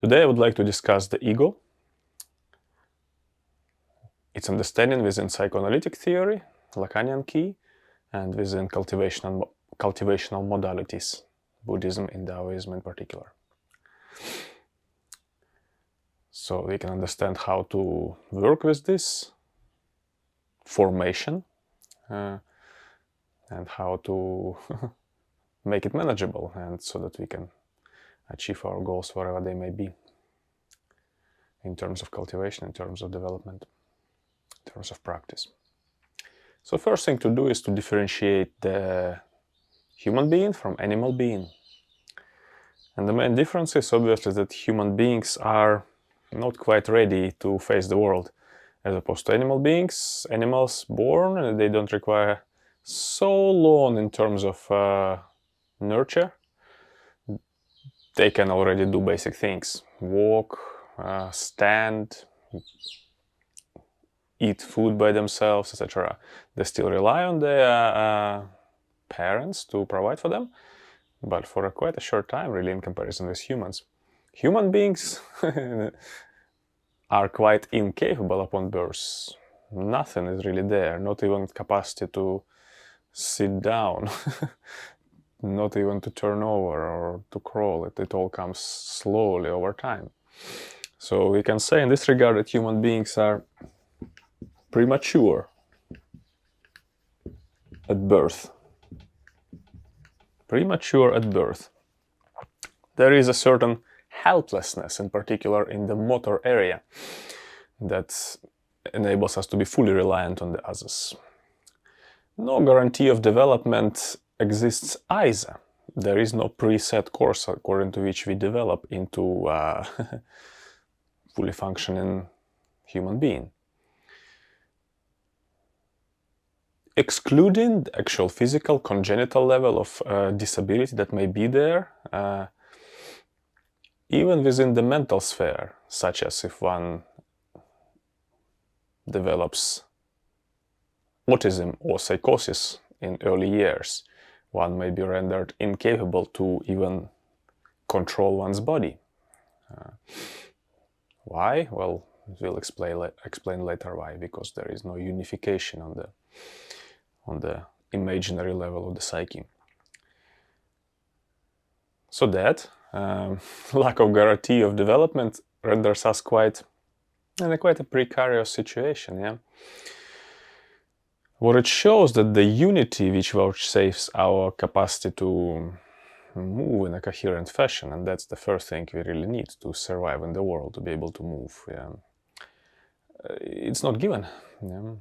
Today I would like to discuss the ego, its understanding within psychoanalytic theory, Lacanian key, and within cultivational modalities, Buddhism and Taoism in particular. So we can understand how to work with this formation and how to make it manageable, and so that we can achieve our goals wherever they may be, in terms of cultivation, in terms of development, in terms of practice. So first thing to do is to differentiate the human being from animal being. And the main difference is obviously that human beings are not quite ready to face the world, as opposed to animal beings. Animals born, and they don't require so long in terms of nurture. They can already do basic things: walk, stand, eat food by themselves, etc. They still rely on their parents to provide for them, but for quite a short time, really, in comparison with humans. Human beings are quite incapable upon birth. Nothing is really there, not even capacity to sit down, not even to turn over or to crawl. It all comes slowly over time. So we can say in this regard that human beings are premature at birth. Premature at birth. There is a certain helplessness, in particular in the motor area, that enables us to be fully reliant on the others. No guarantee of development exists either. There is no preset course according to which we develop into a fully functioning human being. Excluding the actual physical, congenital level of disability that may be there, even within the mental sphere, such as if one develops autism or psychosis in early years, one may be rendered incapable to even control one's body. Why? Well, we'll explain later why. Because there is no unification on the imaginary level of the psyche. So that lack of guarantee of development renders us in quite a precarious situation. Yeah. What it shows that the unity which vouchsafes our capacity to move in a coherent fashion, and that's the first thing we really need to survive in the world, to be able to move. Yeah. It's not given. Yeah.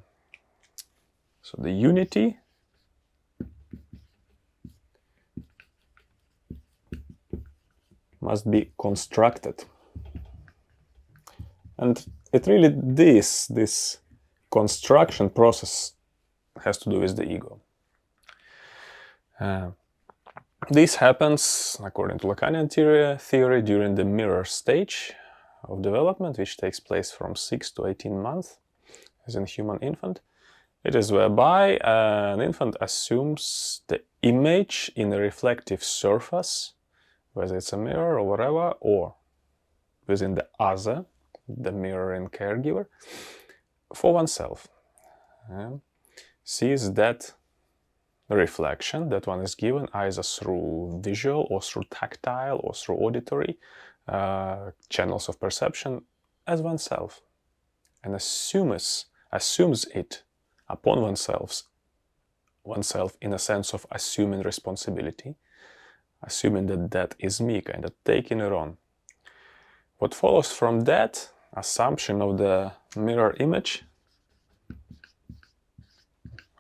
So the unity must be constructed. And it really, this construction process has to do with the ego. This happens, according to Lacanian theory, during the mirror stage of development, which takes place from 6 to 18 months, as in human infant. It is whereby an infant assumes the image in a reflective surface, whether it's a mirror or whatever, or within the other, the mirroring caregiver, for oneself. Sees that reflection that one is given either through visual or through tactile or through auditory channels of perception as oneself, and assumes it upon oneself in a sense of assuming responsibility, assuming that that is me, kind of taking it on. What follows from that assumption of the mirror image,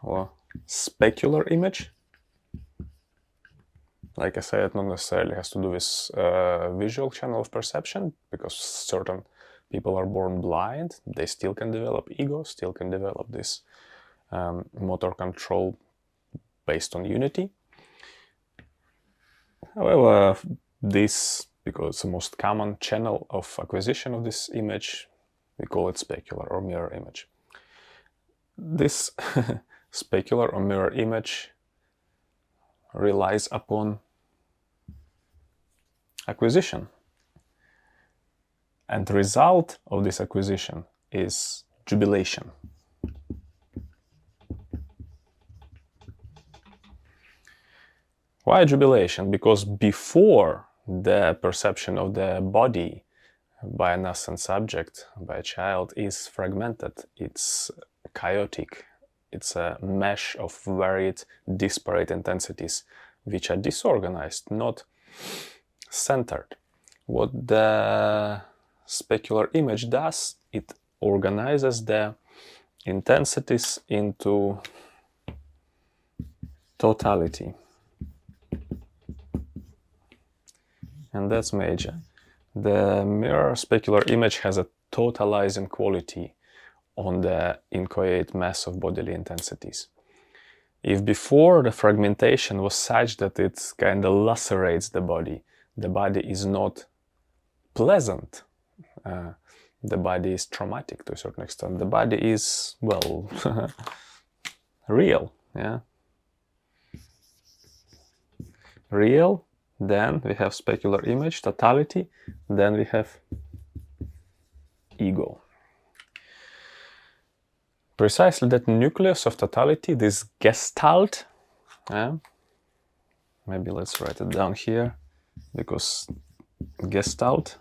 or specular image, like I said, not necessarily has to do with visual channel of perception, because certain people are born blind, they still can develop ego, still can develop this motor control based on unity. However, this, because it's the most common channel of acquisition of this image, we call it specular or mirror image. This specular or mirror image relies upon acquisition. And the result of this acquisition is jubilation. Why jubilation? Because before the perception of the body by an nascent subject, by a child, is fragmented, it's chaotic, it's a mesh of varied, disparate intensities which are disorganized, not centered. What the specular image does, it organizes the intensities into totality. And that's major. The mirror specular image has a totalizing quality on the inchoate mass of bodily intensities. If before the fragmentation was such that it kind of lacerates the body is not pleasant, the body is traumatic to a certain extent, the body is, well, real, yeah? Real, then we have specular image, totality, then we have ego. Precisely that nucleus of totality, this gestalt, maybe let's write it down here, because gestalt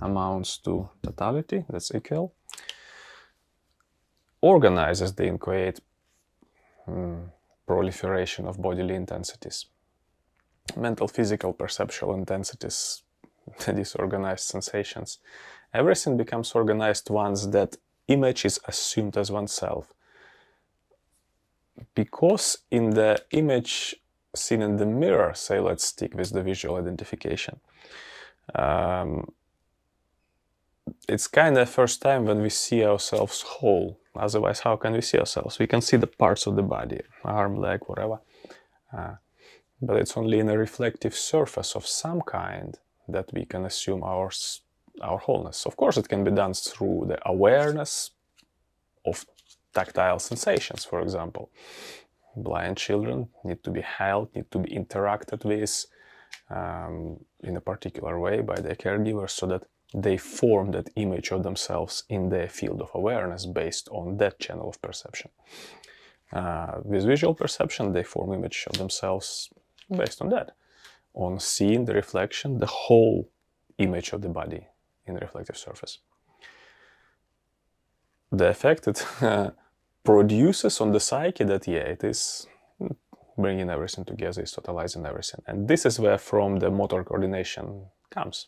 amounts to totality, that's equal, organizes the inchoate proliferation of bodily intensities. Mental, physical, perceptual intensities, disorganized sensations. Everything becomes organized once that image is assumed as oneself. Because in the image seen in the mirror, say let's stick with the visual identification, it's kind of the first time when we see ourselves whole. Otherwise, how can we see ourselves? We can see the parts of the body, arm, leg, whatever. But it's only in a reflective surface of some kind that we can assume our wholeness. Of course, it can be done through the awareness of tactile sensations, for example. Blind children need to be held, need to be interacted with in a particular way by their caregivers so that they form that image of themselves in their field of awareness based on that channel of perception. With visual perception, they form image of themselves based on that, on seeing the reflection, the whole image of the body in the reflective surface. The effect it produces on the psyche that, yeah, it is bringing everything together, is totalizing everything. And this is where from the motor coordination comes.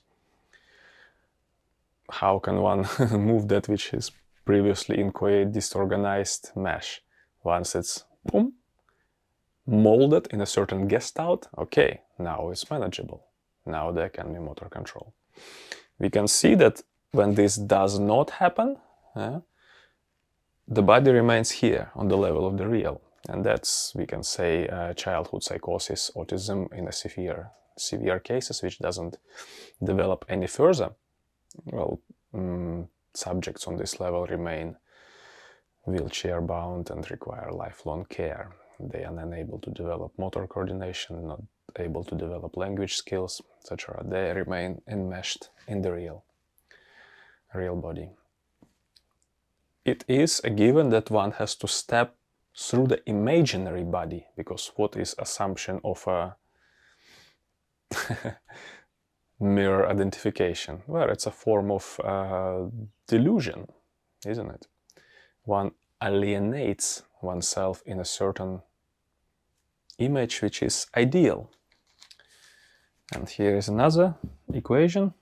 How can one move that which is previously inchoate, disorganized mesh? Once it's boom, molded in a certain gestalt, okay, now it's manageable. Now there can be motor control. We can see that when this does not happen, the body remains here on the level of the real. And that's, we can say, childhood psychosis, autism in a severe cases, which doesn't develop any further. Well, subjects on this level remain wheelchair bound and require lifelong care. They are unable to develop motor coordination, not able to develop language skills, etc. They remain enmeshed in the real body. It is a given that one has to step through the imaginary body, because what is assumption of a mirror identification? Well, it's a form of delusion, isn't it? One alienates oneself in a certain image which is ideal. And here is another equation.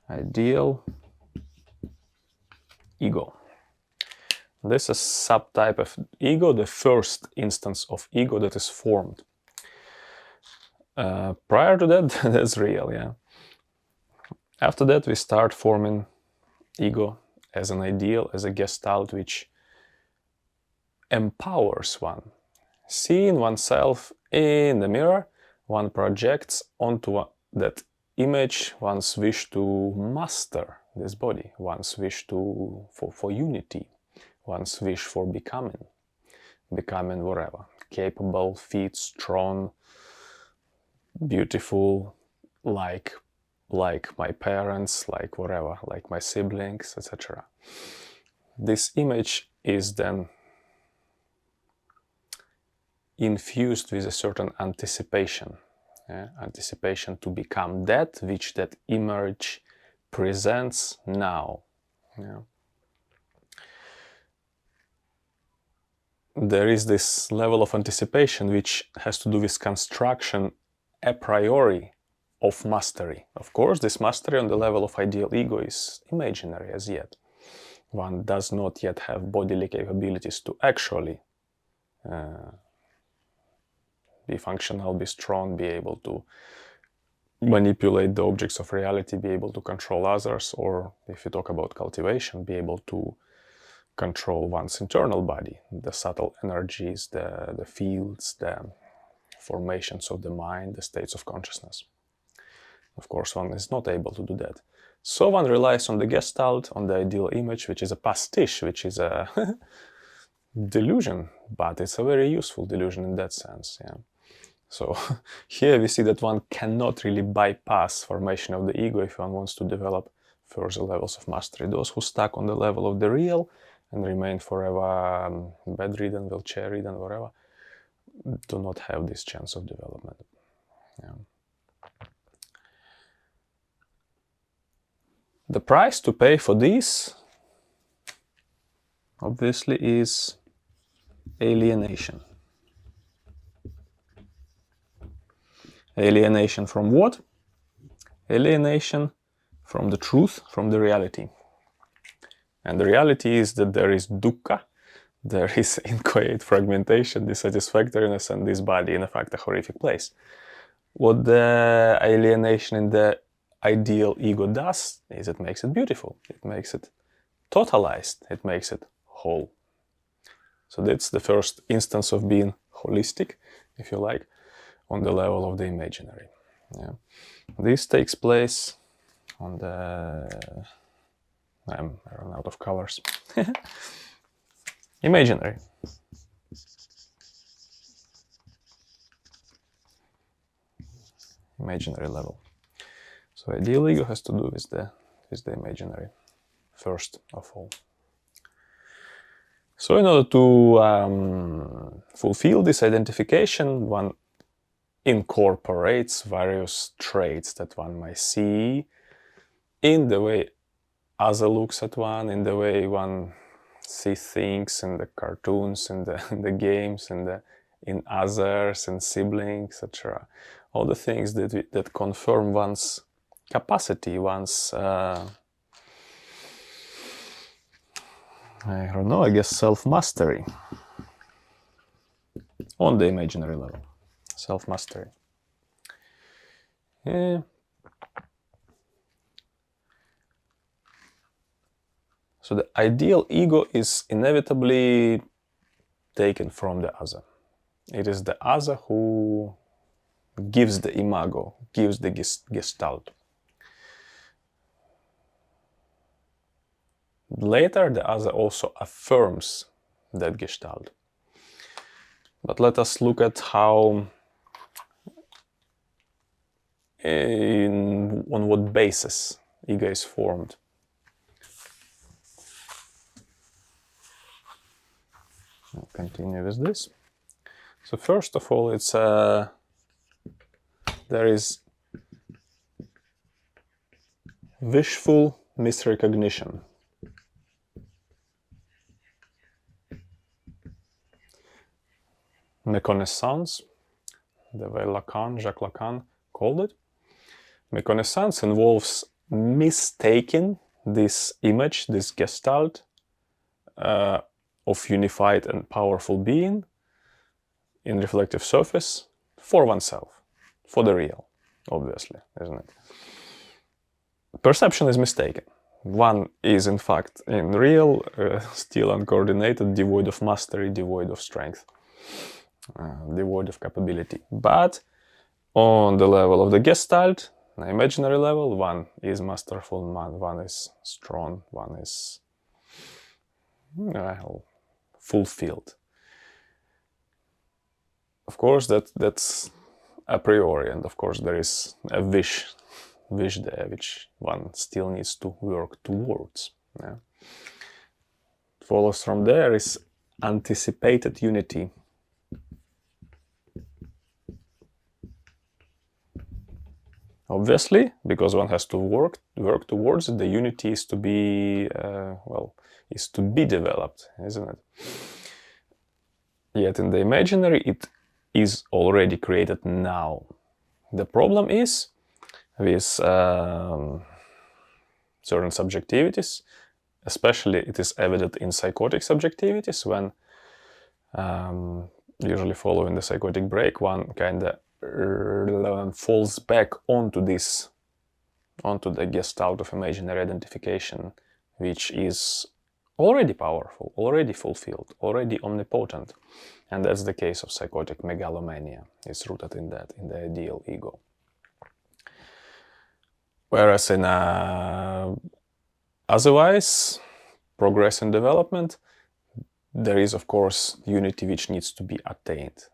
Ideal ego. This is subtype of ego, the first instance of ego that is formed. Prior to that, that's real, yeah. After that, we start forming ego as an ideal, as a gestalt which empowers one. Seeing oneself in the mirror, one projects onto that image one's wish to master this body, one's wish for unity, one's wish for becoming whatever, capable, fit, strong, beautiful, like like my parents, like whatever, like my siblings, etc. This image is then infused with a certain anticipation, anticipation to become that which that image presents now. Yeah. There is this level of anticipation which has to do with construction a priori of mastery. Of course, this mastery on the level of ideal ego is imaginary as yet. One does not yet have bodily capabilities to actually be functional, be strong, be able to manipulate the objects of reality, be able to control others, or if you talk about cultivation, be able to control one's internal body, the subtle energies, the fields, the formations of the mind, the states of consciousness. Of course, one is not able to do that. So one relies on the Gestalt, on the ideal image, which is a pastiche, which is a delusion, but it's a very useful delusion in that sense. Yeah. So here we see that one cannot really bypass formation of the ego if one wants to develop further levels of mastery. Those who stuck on the level of the real and remain forever bedridden, wheelchair-ridden, whatever, do not have this chance of development. Yeah. The price to pay for this, obviously, is alienation. Alienation from what? Alienation from the truth, from the reality. And the reality is that there is dukkha, there is inchoate fragmentation, dissatisfactoriness, and this body, in fact, a horrific place. What the alienation in the ideal ego does is it makes it beautiful, it makes it totalized, it makes it whole. So that's the first instance of being holistic, if you like, on the level of the imaginary. Yeah. This takes place on the... I run out of colors. Imaginary. Imaginary level. So ideal ego has to do with the imaginary, first of all. So in order to fulfill this identification, one incorporates various traits that one might see in the way other looks at one, in the way one sees things in the cartoons, in the games, in others, in siblings, etc. All the things that confirm one's capacity, one's I don't know, I guess self-mastery on the imaginary level. Self-mastery. Yeah. So the ideal ego is inevitably taken from the other. It is the other who gives the imago, gives the gestalt. Later, the other also affirms that gestalt. But let us look at how, on what basis ego is formed. I'll continue with this. So first of all, it's there is wishful misrecognition. Méconnaissance, the way Jacques Lacan called it. Méconnaissance involves mistaking this image, this gestalt of unified and powerful being in reflective surface for oneself, for the real, obviously, isn't it? Perception is mistaken. One is in fact in real, still uncoordinated, devoid of mastery, devoid of strength. Devoid of capability. But on the level of the gestalt, the imaginary level, one is masterful, one is strong, one is fulfilled. Of course, that's a priori, and of course there is a wish wish there, which one still needs to work towards. Yeah. Follows from there is anticipated unity. Obviously, because one has to work towards it, the unity is to be is to be developed, isn't it? Yet in the imaginary, it is already created now. The problem is with certain subjectivities, especially it is evident in psychotic subjectivities, when usually following the psychotic break, one kind of falls back onto the gestalt of imaginary identification, which is already powerful, already fulfilled, already omnipotent. And that's the case of psychotic megalomania. It's rooted in that, in the ideal ego. Whereas in otherwise, progress and development, there is, of course, unity which needs to be attained.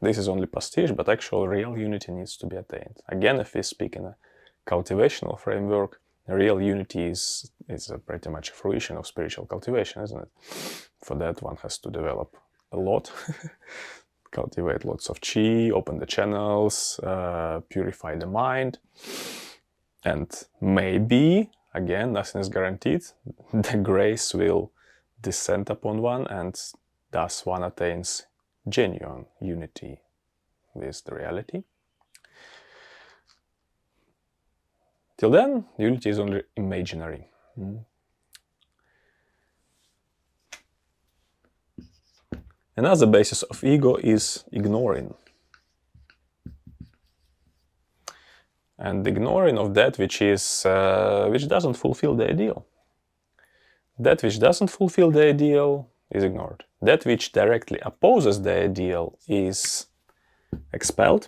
This is only pastiche, but actual real unity needs to be attained. Again, if we speak in a cultivational framework, real unity is pretty much a fruition of spiritual cultivation, isn't it? For that, one has to develop a lot, cultivate lots of chi, open the channels, purify the mind, and maybe, again, nothing is guaranteed, the grace will descend upon one, and thus one attains genuine unity with the reality. Till then, unity is only imaginary. Another basis of ego is ignoring. And ignoring of that which doesn't fulfill the ideal. That which doesn't fulfill the ideal is ignored. That which directly opposes the ideal is expelled.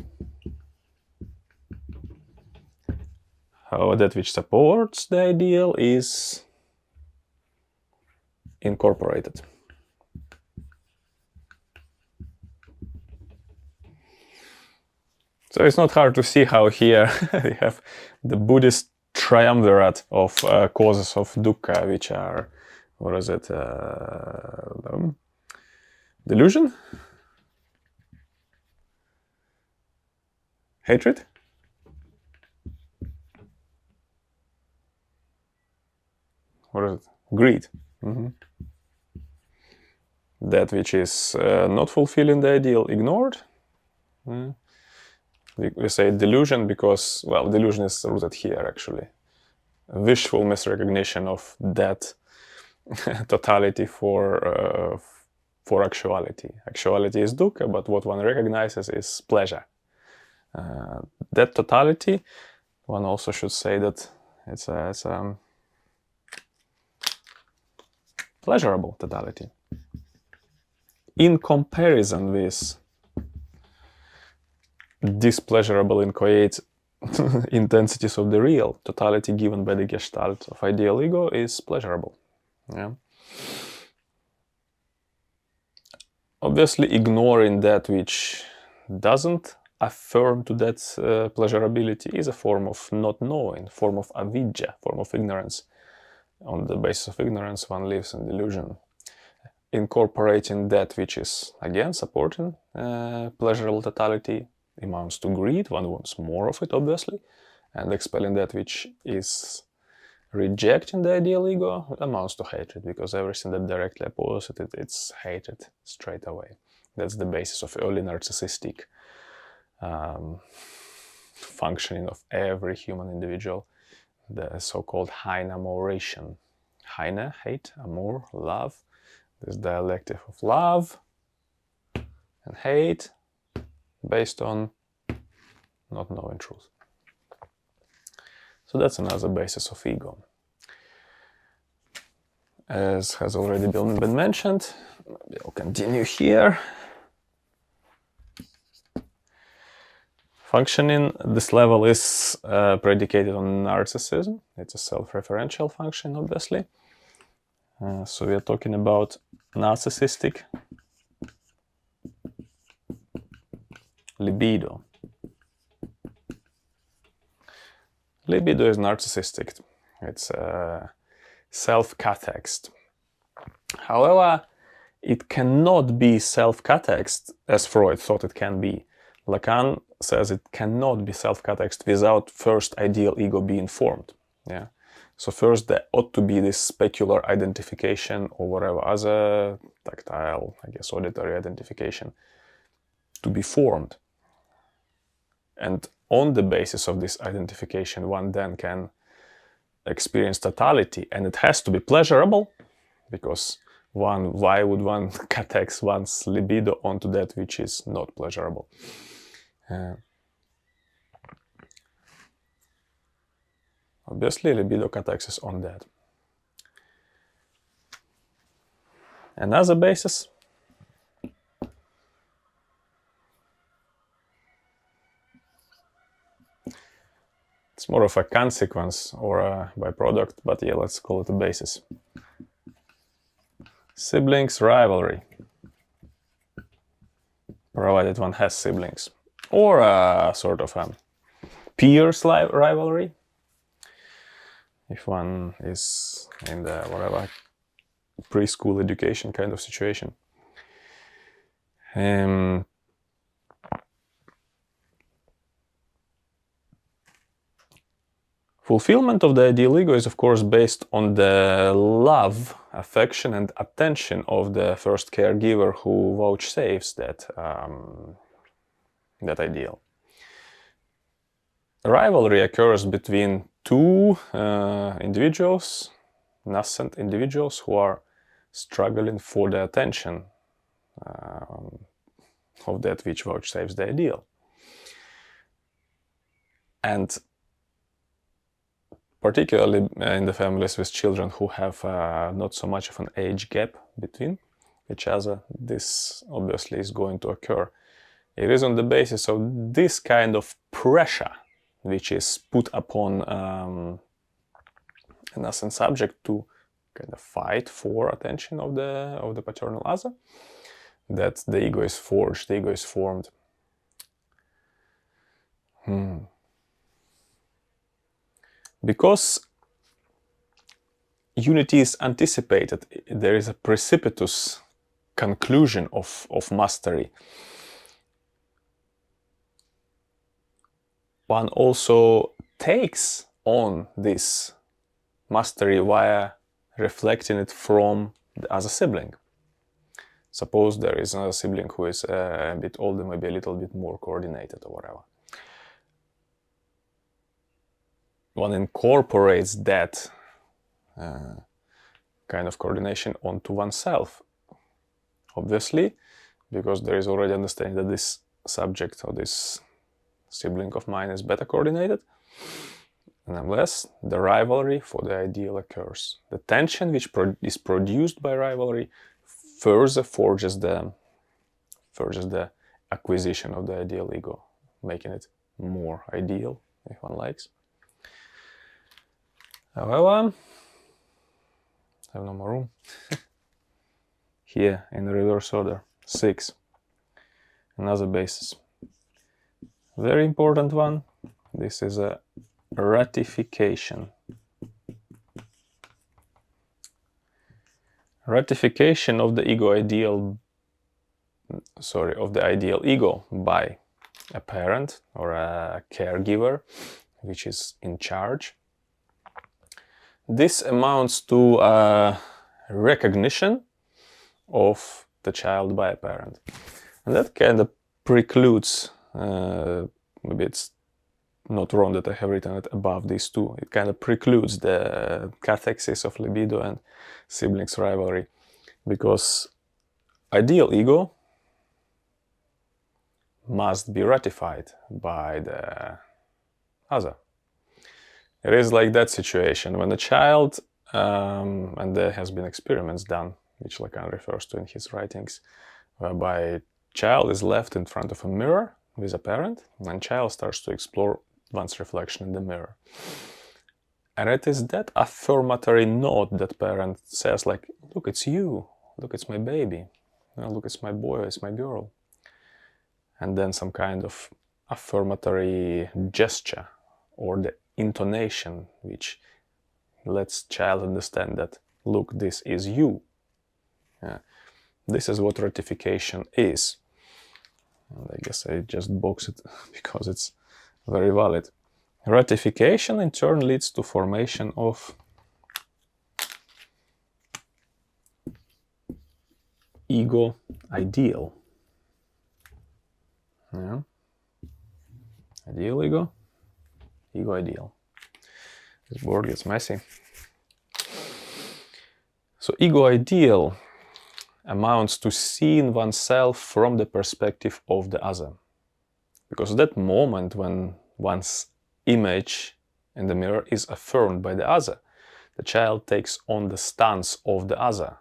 However, that which supports the ideal is incorporated. So it's not hard to see how here we have the Buddhist triumvirate of causes of dukkha, which are, what is it, delusion, hatred, what is it, greed. That which is not fulfilling the ideal, ignored. We say delusion because, well, delusion is rooted here actually. Wishful misrecognition of that totality for actuality. Actuality is dukkha, but what one recognizes is pleasure. That totality, one also should say that it's a pleasurable totality. In comparison with displeasurable, inchoate intensities of the real, totality given by the gestalt of ideal ego is pleasurable. Yeah. Obviously, ignoring that which doesn't affirm to that pleasurability is a form of not knowing, form of avidya, form of ignorance. On the basis of ignorance, one lives in delusion. Incorporating that which is, again, supporting pleasurable totality amounts to greed. One wants more of it, obviously, and expelling that which is rejecting the ideal ego amounts to hatred, because everything that directly opposes it, it's hated straight away. That's the basis of early narcissistic functioning of every human individual, the so-called Heine-amoration. Heine, hate, amor, love. This dialectic of love and hate based on not knowing truth. So that's another basis of ego. As has already been mentioned, I'll continue here. Functioning, this level is predicated on narcissism. It's a self-referential function, obviously. So we are talking about narcissistic libido. Libido is narcissistic. It's self-catexed. However, it cannot be self-catexed as Freud thought it can be. Lacan says it cannot be self-catexed without first ideal ego being formed. Yeah. So first there ought to be this specular identification or whatever other tactile, I guess, auditory identification to be formed. And on the basis of this identification, one then can experience totality, and it has to be pleasurable, because why would one catex one's libido onto that which is not pleasurable? Obviously, libido catexes on that. Another basis, it's more of a consequence or a byproduct, but yeah, let's call it a basis. Siblings rivalry, provided one has siblings, or a sort of a peers rivalry, if one is in the whatever preschool education kind of situation. Fulfillment of the ideal ego is, of course, based on the love, affection, and attention of the first caregiver who vouchsafes that ideal. Rivalry occurs between two individuals, nascent individuals, who are struggling for the attention of that which vouchsafes the ideal. And particularly in the families with children who have not so much of an age gap between each other, this obviously is going to occur. It is on the basis of this kind of pressure which is put upon an innocent subject to kind of fight for attention of the paternal other, that the ego is forged, the ego is formed. Because unity is anticipated, there is a precipitous conclusion of mastery. One also takes on this mastery via reflecting it from the other sibling. Suppose there is another sibling who is a bit older, maybe a little bit more coordinated or whatever. One incorporates that kind of coordination onto oneself. Obviously, because there is already understanding that this subject or this sibling of mine is better coordinated. And unless the rivalry for the ideal occurs. The tension which is produced by rivalry further forges the acquisition of the ideal ego, making it more ideal, if one likes. However, I have no more room. Here in the reverse order, 6. Another basis. Very important one. This is a ratification. Ratification of the ideal ego by a parent or a caregiver which is in charge. This amounts to a recognition of the child by a parent. And that kind of precludes, maybe it's not wrong that I have written it above these two, it kind of precludes the cathexis of libido and siblings rivalry, because ideal ego must be ratified by the other. It is like that situation when a child, and there has been experiments done, which Lacan refers to in his writings, whereby a child is left in front of a mirror with a parent, and child starts to explore one's reflection in the mirror. And it is that affirmatory note that parent says, like, look, it's you, look, it's my baby, look, it's my boy, it's my girl. And then some kind of affirmatory gesture or the intonation which lets child understand that, look, this is you. This is what ratification is. And I guess I just box it because it's very valid. Ratification in turn leads to formation of ego ideal. Yeah. Ideal ego, ego ideal. This board gets messy. So ego ideal amounts to seeing oneself from the perspective of the other. Because that moment when one's image in the mirror is affirmed by the other, the child takes on the stance of the other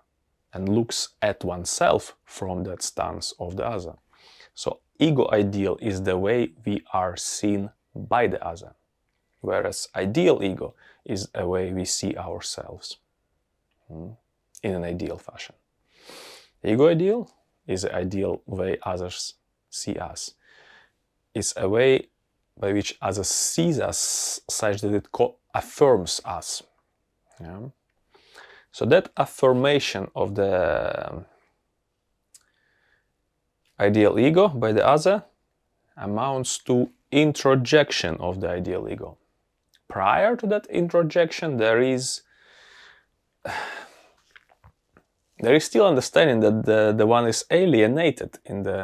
and looks at oneself from that stance of the other. So ego ideal is the way we are seen by the other, whereas ideal ego is a way we see ourselves in an ideal fashion. Ego ideal is the ideal way others see us. It's a way by which others sees us such that it affirms us. Yeah? So that affirmation of the ideal ego by the other amounts to introjection of the ideal ego. Prior to that introjection, there is still understanding that the one is alienated in the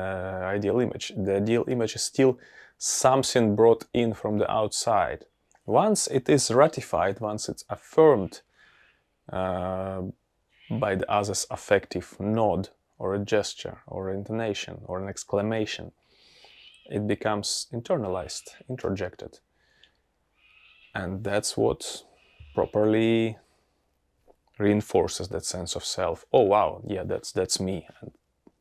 ideal image. The ideal image is still something brought in from the outside. Once it is ratified, once it's affirmed by the other's affective nod or a gesture or intonation or an exclamation, it becomes internalized, introjected. And that's what properly reinforces that sense of self. Oh wow, yeah, that's me. And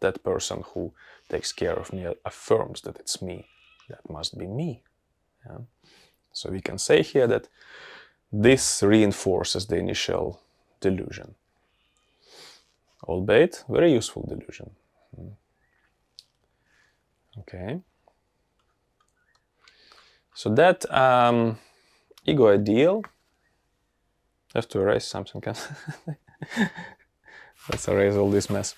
that person who takes care of me affirms that it's me. That must be me. Yeah? So we can say here that this reinforces the initial delusion. Albeit very useful delusion. Okay. So that ego ideal, I have to erase something. Let's erase all this mess.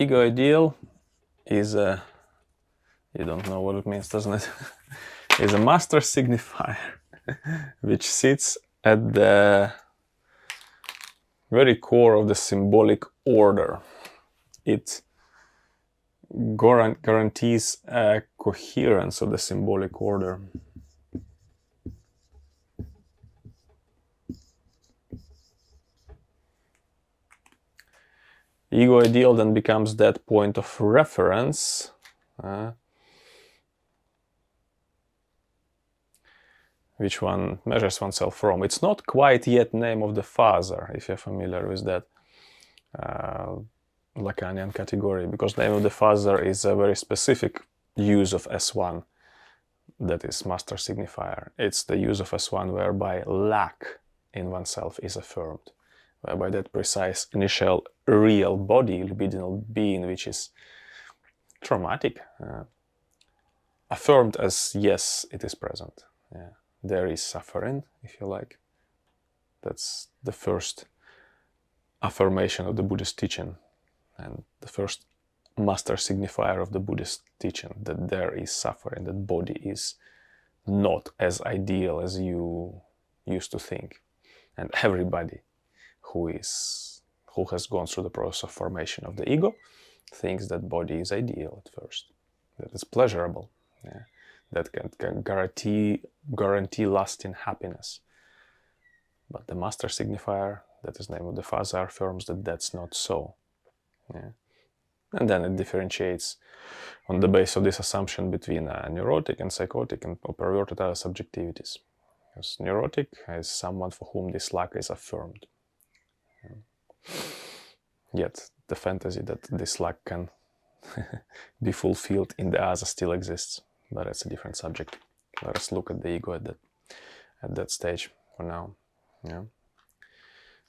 Ego ideal is a, you don't know what it means, doesn't it? Is a master signifier which sits at the very core of the symbolic order. It guarantees a coherence of the symbolic order. Ego ideal then becomes that point of reference which one measures oneself from. It's not quite yet name of the father, if you're familiar with that Lacanian category, because name of the father is a very specific use of S1, that is master signifier. It's the use of S1 whereby lack in oneself is affirmed, whereby that precise initial real body, libidinal being, which is traumatic, affirmed as yes, it is present. Yeah. There is suffering, if you like. That's the first affirmation of the Buddhist teaching, and the first master signifier of the Buddhist teaching, that there is suffering, that body is not as ideal as you used to think. And everybody who has gone through the process of formation of the ego thinks that body is ideal at first, that it's pleasurable, yeah, that can guarantee lasting happiness. But the master signifier, that is name of the father, affirms that that's not so. Yeah. And then it differentiates on the basis of this assumption between neurotic and psychotic and perverted other subjectivities. Because neurotic is someone for whom this lack is affirmed. Yeah. Yet the fantasy that this lack can be fulfilled in the other still exists, but it's a different subject. Let us look at the ego at that. at that stage for now. Yeah.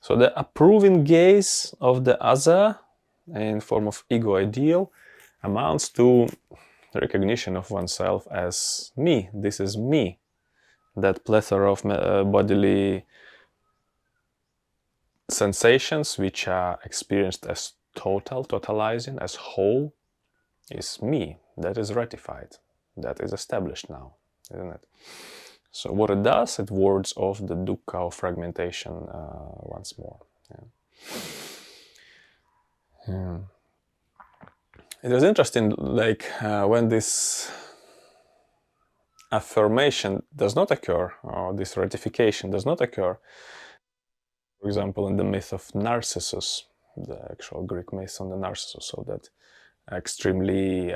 So the approving gaze of the other in form of ego ideal amounts to the recognition of oneself as me. This is me. That plethora of bodily sensations which are experienced as total, totalizing, as whole, is me. That is ratified. That is established now, isn't it? So what it does, it wards off the dukkha of fragmentation once more. Yeah. It was interesting, like when this affirmation does not occur, or this ratification does not occur. For example, in the myth of Narcissus, the actual Greek myth on the Narcissus, so that extremely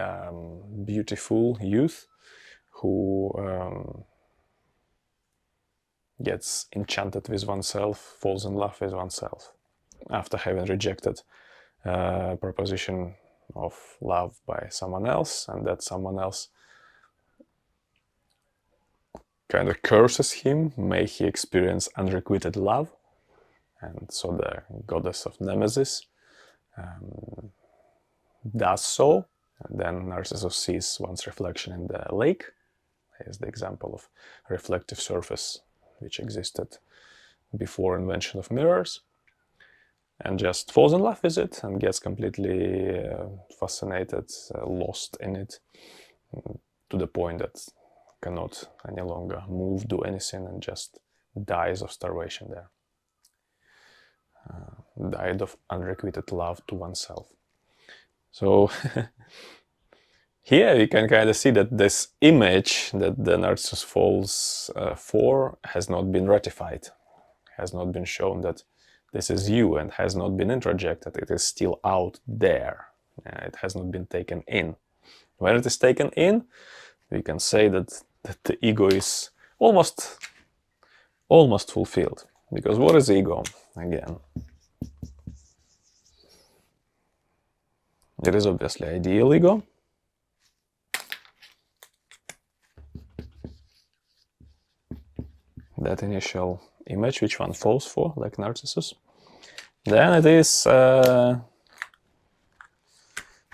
beautiful youth who gets enchanted with oneself, falls in love with oneself, after having rejected proposition of love by someone else, and that someone else kind of curses him, may he experience unrequited love. And so the goddess of Nemesis does so, and then Narcissus sees one's reflection in the lake. Here's the example of reflective surface which existed before invention of mirrors, and just falls in love with it and gets completely fascinated, lost in it, to the point that cannot any longer move, do anything, and just dies of starvation there. Died of unrequited love to oneself. So here you can kind of see that this image that the Narcissus falls for has not been ratified, has not been shown that this is you, and has not been introjected. It is still out there. It has not been taken in. When it is taken in, we can say that the ego is almost fulfilled. Because what is ego? Again, it is obviously ideal ego. That initial image which one falls for, like Narcissus. Then it is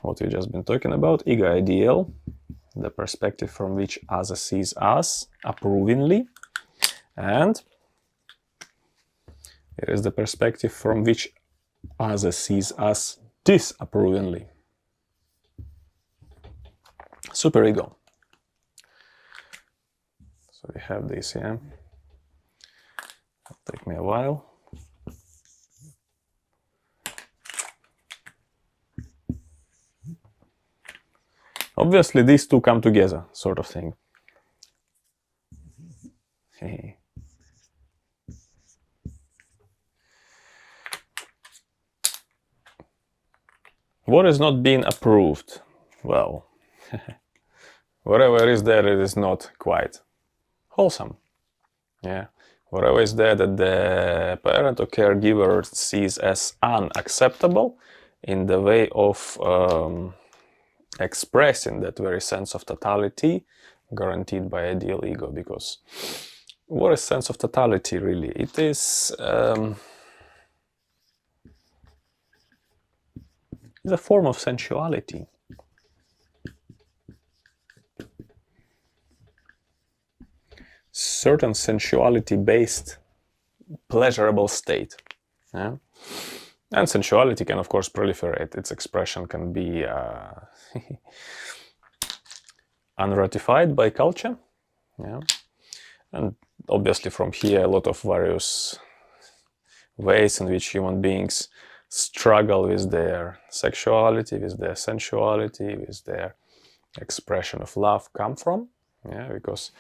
what we've just been talking about, ego ideal, the perspective from which other sees us approvingly, and it is the perspective from which other sees us disapprovingly. Superego. So we have this here. It'll take me a while. Obviously, these two come together, sort of thing. What is not being approved? Well, whatever is there, it is not quite wholesome. Yeah, whatever is there that the parent or caregiver sees as unacceptable in the way of expressing that very sense of totality guaranteed by ideal ego. Because what is sense of totality really? It is a form of sensuality. Certain sensuality-based pleasurable state. Yeah? And sensuality can, of course, proliferate. Its expression can be unratified by culture. Yeah? And obviously from here, a lot of various ways in which human beings struggle with their sexuality, with their sensuality, with their expression of love come from. Yeah? Because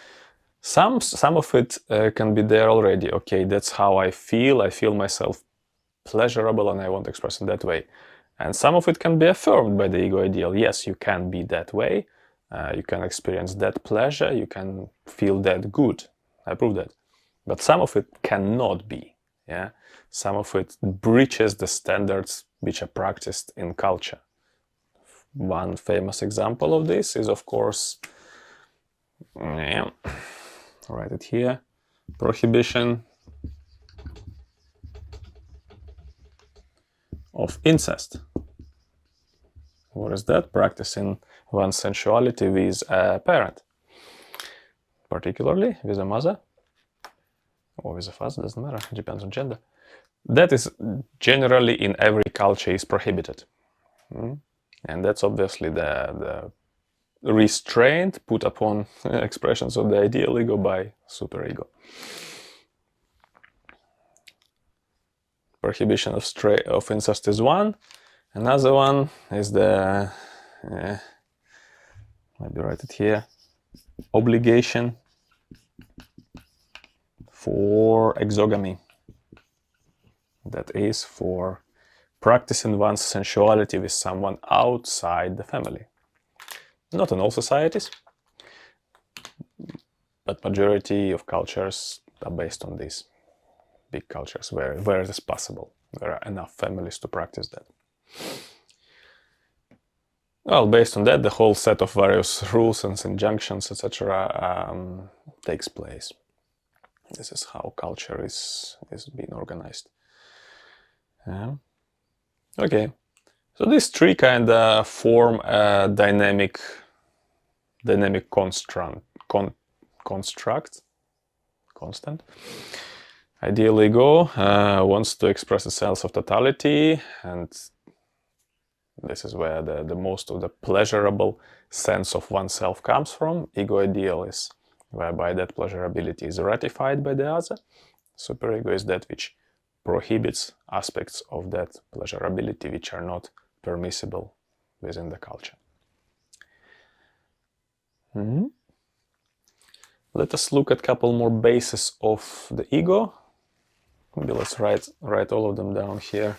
some of it can be there already. Okay, that's how I feel. I feel myself pleasurable and I want to express it that way. And some of it can be affirmed by the ego ideal. Yes, you can be that way. You can experience that pleasure. You can feel that good. I prove that. But some of it cannot be. Yeah, some of it breaches the standards which are practiced in culture. One famous example of this is, of course, yeah, write it here, Prohibition of incest. What is that? Practicing one's sensuality with a parent, particularly with a mother or with a father, doesn't matter, it depends on gender. That is generally in every culture is prohibited. And that's obviously the restraint put upon expressions of the ideal ego by superego. Prohibition of incest is one. Another one is the, maybe write it here, obligation for exogamy. That is for practicing one's sensuality with someone outside the family. Not in all societies, but majority of cultures are based on these big cultures where it is possible. There are enough families to practice that. Well, based on that, the whole set of various rules and injunctions, etc., takes place. This is how culture is being organized. Okay, so these three kind of form a dynamic constant. Ideal ego wants to express a sense of totality, and this is where the most of the pleasurable sense of oneself comes from. Ego ideal is whereby that pleasurability is ratified by the other. Superego is that which prohibits aspects of that pleasurability which are not permissible within the culture. Let us look at a couple more bases of the ego. Maybe let's write all of them down here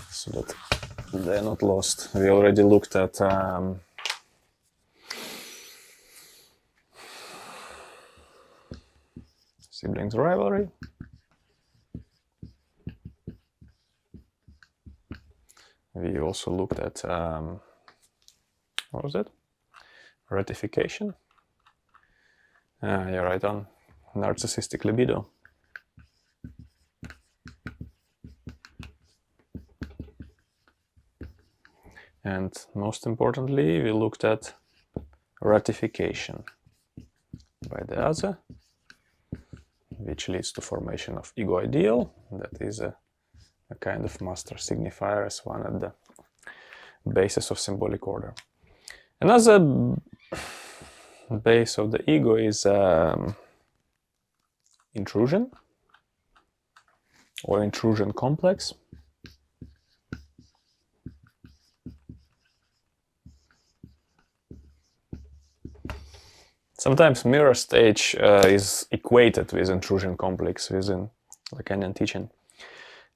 so that they're not lost. We already looked at siblings rivalry. We also looked at, what was it? Ratification. You're right on. Narcissistic libido. And most importantly, we looked at ratification by the other, which leads to formation of ego ideal. That is a kind of master signifier as one at the basis of symbolic order. Another base of the ego is intrusion or intrusion complex. Sometimes mirror stage is equated with intrusion complex within Lacanian teaching.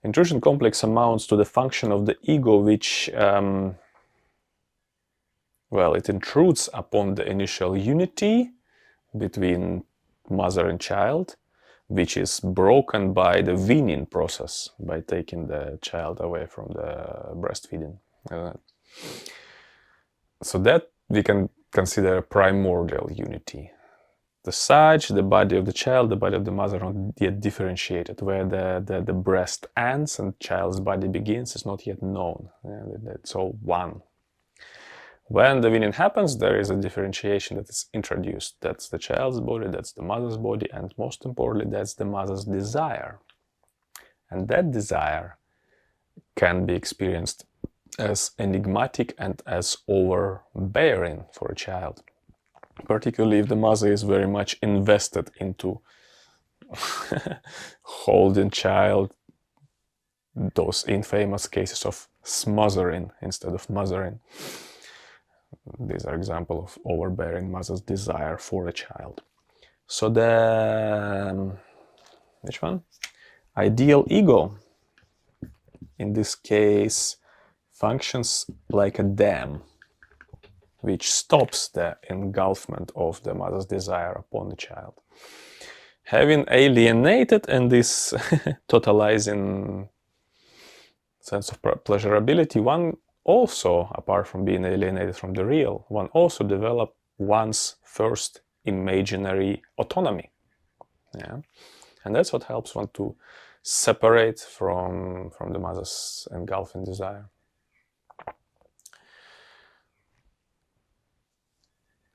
Intrusion complex amounts to the function of the ego which, well, it intrudes upon the initial unity between mother and child, which is broken by the weaning process, by taking the child away from the breastfeeding. So that we can consider primordial unity. The such, the body of the child, the body of the mother are not yet differentiated. Where the breast ends and child's body begins is not yet known. It's all one. When the weaning happens, there is a differentiation that is introduced. That's the child's body, that's the mother's body, and most importantly, that's the mother's desire. And that desire can be experienced as enigmatic and as overbearing for a child, particularly if the mother is very much invested into holding child, those infamous cases of smothering instead of mothering. These are examples of overbearing mother's desire for a child. So the, which one? Ideal ego, in this case, functions like a dam, which stops the engulfment of the mother's desire upon the child. Having alienated in this totalizing sense of pleasurability, one also, apart from being alienated from the real, one also develops one's first imaginary autonomy. Yeah, and that's what helps one to separate from the mother's engulfing desire.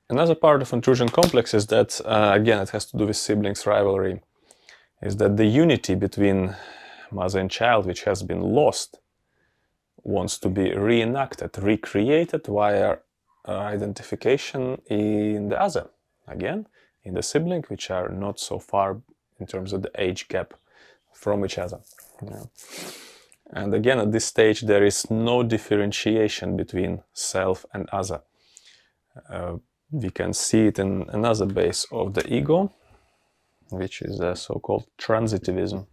Another part of intrusion complex is that, again, it has to do with siblings rivalry, is that the unity between mother and child, which has been lost, wants to be reenacted, recreated via identification in the other. Again, in the sibling, which are not so far in terms of the age gap from each other. Yeah. And again, at this stage, there is no differentiation between self and other. We can see it in another base of the ego, which is the so-called transitivism.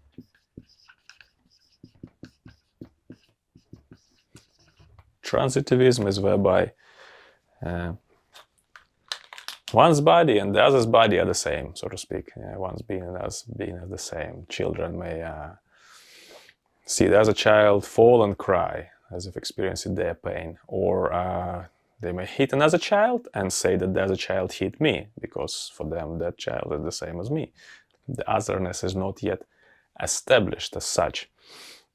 Transitivism is whereby one's body and the other's body are the same, so to speak. One's being and the other's being are the same. Children may see the other child fall and cry as if experiencing their pain, or they may hit another child and say that the other child hit me, because for them that child is the same as me. The otherness is not yet established as such.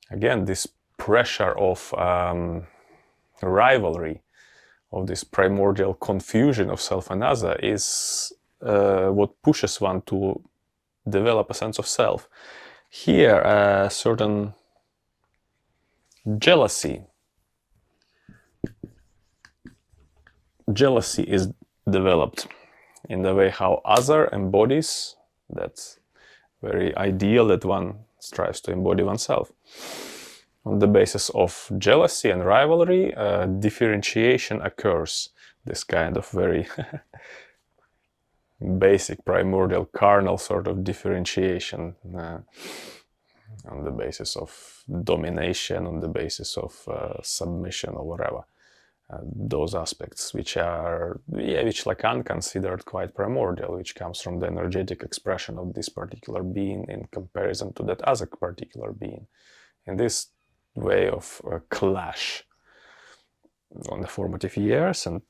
Again, this pressure of rivalry, of this primordial confusion of self and other, is what pushes one to develop a sense of self. Here, a certain jealousy is developed in the way how other embodies that very ideal that one strives to embody oneself. On the basis of jealousy and rivalry, differentiation occurs. This kind of very basic, primordial, carnal sort of differentiation on the basis of domination, on the basis of submission or whatever. Those aspects which are, which Lacan considered quite primordial, which comes from the energetic expression of this particular being in comparison to that other particular being. In this way of clash on the formative years, and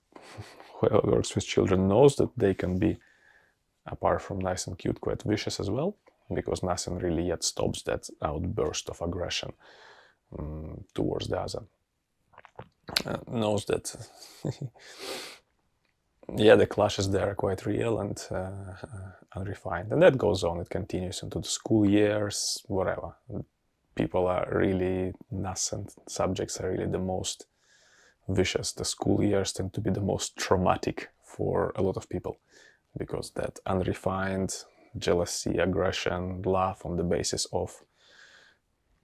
whoever works with children knows that they can be, apart from nice and cute, quite vicious as well, because nothing really yet stops that outburst of aggression towards the other. Knows that the clashes there are quite real and unrefined, and that goes on. It continues into the school years, whatever. People are really nascent, subjects are really the most vicious. The school years tend to be the most traumatic for a lot of people, because that unrefined jealousy, aggression, love on the basis of,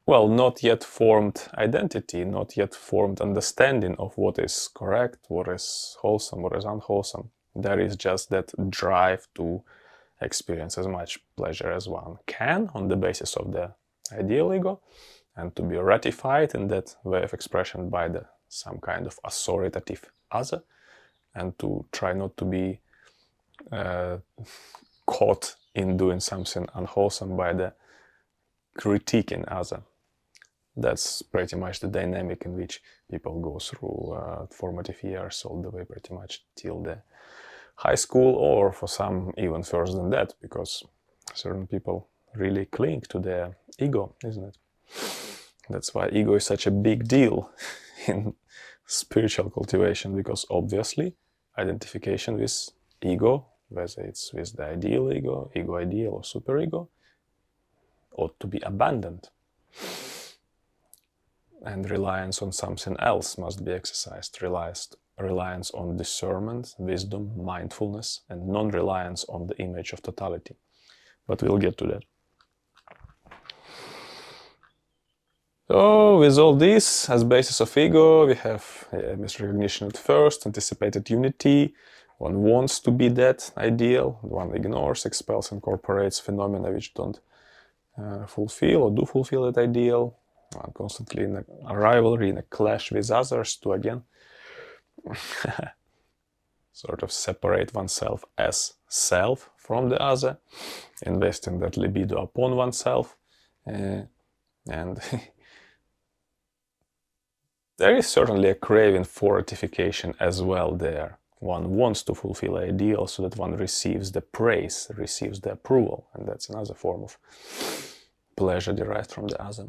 well, not yet formed identity, not yet formed understanding of what is correct, what is wholesome, what is unwholesome. There is just that drive to experience as much pleasure as one can on the basis of the ideal ego, and to be ratified in that way of expression by some kind of authoritative other, and to try not to be caught in doing something unwholesome by the critiquing other. That's pretty much the dynamic in which people go through formative years, all the way pretty much till the high school, or for some even further than that, because certain people really cling to their ego, isn't it? That's why ego is such a big deal in spiritual cultivation, because obviously identification with ego, whether it's with the ideal ego, ego ideal, or superego, ought to be abandoned. And reliance on something else must be exercised. Reliance on discernment, wisdom, mindfulness, and non-reliance on the image of totality. But we'll get to that. So, with all this as basis of ego, we have misrecognition at first, anticipated unity. One wants to be that ideal. One ignores, expels, incorporates phenomena which don't fulfill or do fulfill that ideal. One constantly in a rivalry, in a clash with others to, again, sort of separate oneself as self from the other, investing that libido upon oneself, and there is certainly a craving for ratification as well there, one wants to fulfill ideal so that one receives the praise, receives the approval, and that's another form of pleasure derived from the other.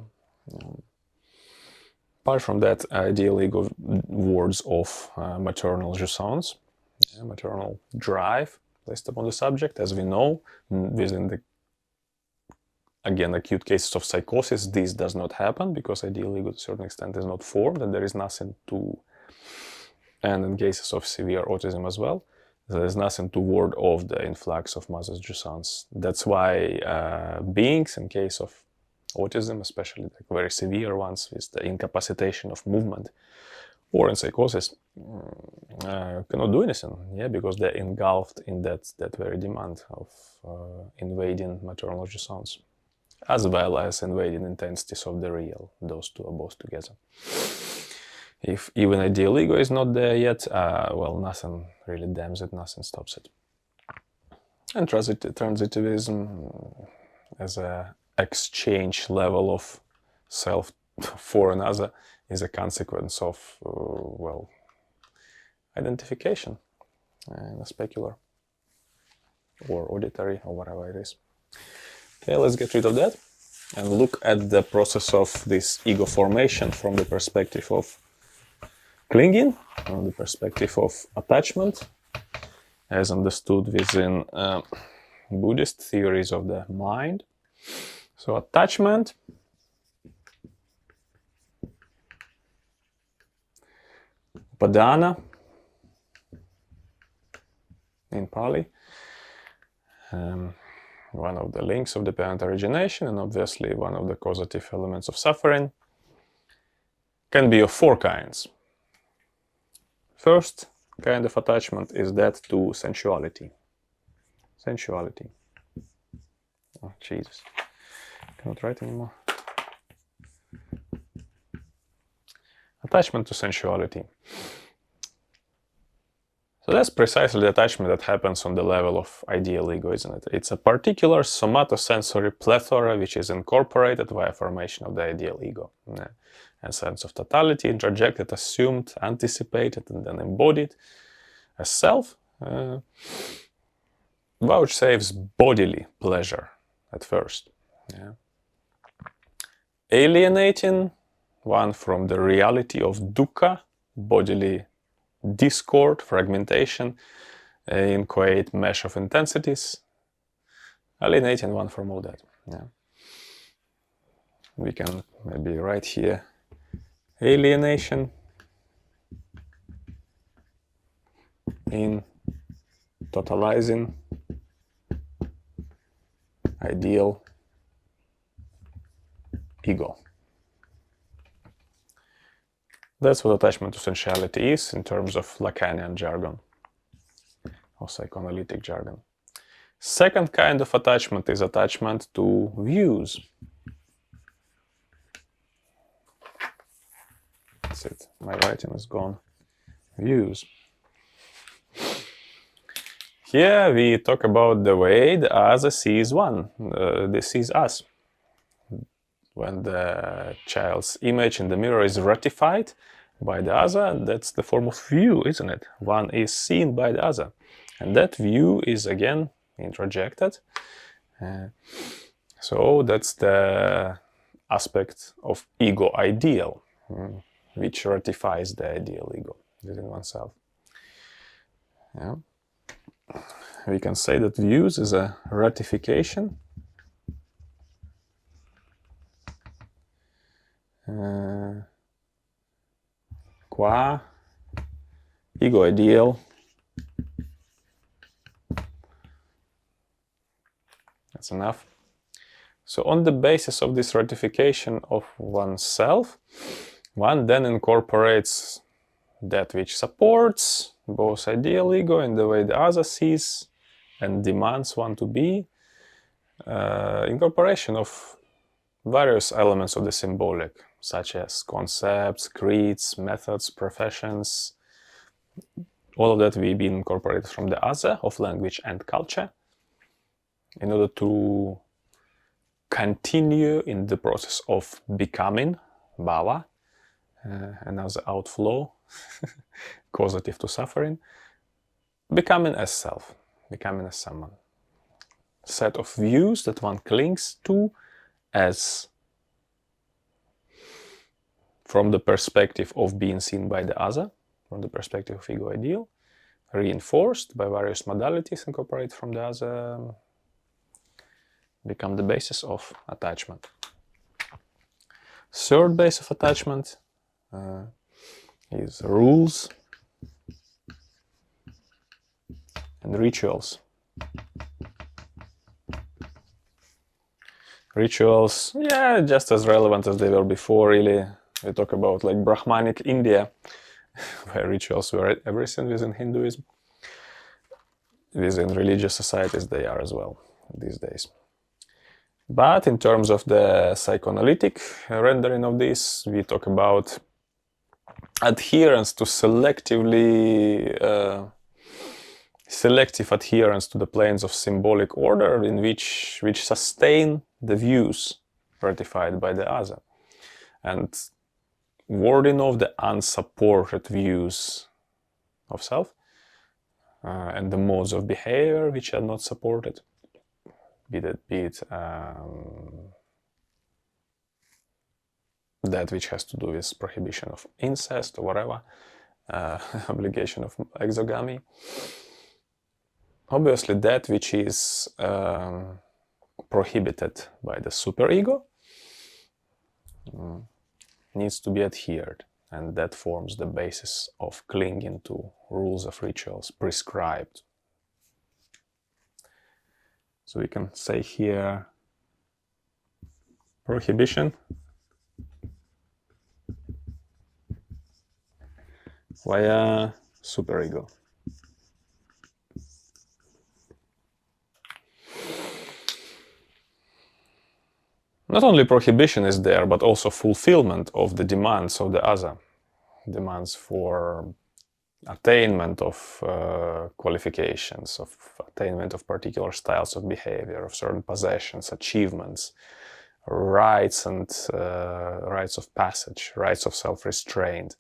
Apart from that, ideal ego wards off maternal jouissance, maternal drive placed upon the subject. As we know, within the, again, acute cases of psychosis, this does not happen because ideal ego to a certain extent is not formed and there is nothing to, and in cases of severe autism as well, there is nothing to ward off the influx of mother's jouissance. That's why beings in case of autism, especially like very severe ones with the incapacitation of movement, or in psychosis, cannot do anything, because they're engulfed in that very demand of invading maternal jouissance, as well as invading intensities of the real. Those two are both together. If even ideal ego is not there yet, well, nothing really damns it, nothing stops it. And transitivism as a exchange level of self for another is a consequence of, well, identification in a specular or auditory or whatever it is. Okay, let's get rid of that and look at the process of this ego formation from the perspective of clinging, from the perspective of attachment, as understood within Buddhist theories of the mind. So attachment Padana in Pali, one of the links of dependent origination and obviously one of the causative elements of suffering, can be of four kinds. First kind of attachment is that to sensuality. Sensuality. Oh, Jesus. Cannot write anymore. Attachment to sensuality. So that's precisely the attachment that happens on the level of ideal ego, isn't it? It's a particular somatosensory plethora which is incorporated via formation of the ideal ego. A sense of totality, introjected, assumed, anticipated, and then embodied as self, vouchsafes bodily pleasure at first. Alienating one from the reality of dukkha, bodily discord, fragmentation, inchoate mesh of intensities, alienating one from all that. We can maybe write here alienation in totalizing ideal ego. That's what attachment to sensuality is in terms of Lacanian jargon or psychoanalytic jargon. Second kind of attachment is attachment to views. That's it. My writing is gone. Views. Here we talk about the way the other sees one. This sees us. When the child's image in the mirror is ratified by the other, that's the form of view, isn't it? One is seen by the other. And that view is again introjected. So that's the aspect of ego ideal, which ratifies the ideal ego within oneself. We can say that views is a ratification qua ego ideal. That's enough. So on the basis of this ratification of oneself, one then incorporates that which supports both ideal ego in the way the other sees and demands one to be, incorporation of various elements of the symbolic, such as concepts, creeds, methods, professions. All of that will be incorporated from the other of language and culture in order to continue in the process of becoming bhava, another outflow causative to suffering, becoming as self, becoming as someone. Set of views that one clings to as from the perspective of being seen by the other, from the perspective of ego ideal, reinforced by various modalities incorporated from the other, become the basis of attachment. Third base of attachment is rules and rituals. Rituals, yeah, just as relevant as they were before, really. We talk about like Brahmanic India, where rituals were everything within Hinduism. Within religious societies, they are as well these days. But in terms of the psychoanalytic rendering of this, we talk about adherence to selective adherence to the planes of symbolic order in which sustain the views ratified by the other, and warding off the unsupported views of self and the modes of behavior which are not supported, be it that which has to do with prohibition of incest or whatever, obligation of exogamy. Obviously, that which is prohibited by the superego needs to be adhered, and that forms the basis of clinging to rules of rituals prescribed. So we can say here prohibition via superego. Not only prohibition is there, but also fulfillment of the demands of the other. Demands for attainment of qualifications, of attainment of particular styles of behavior, of certain possessions, achievements, rights and rights of passage, rights of self-restraint,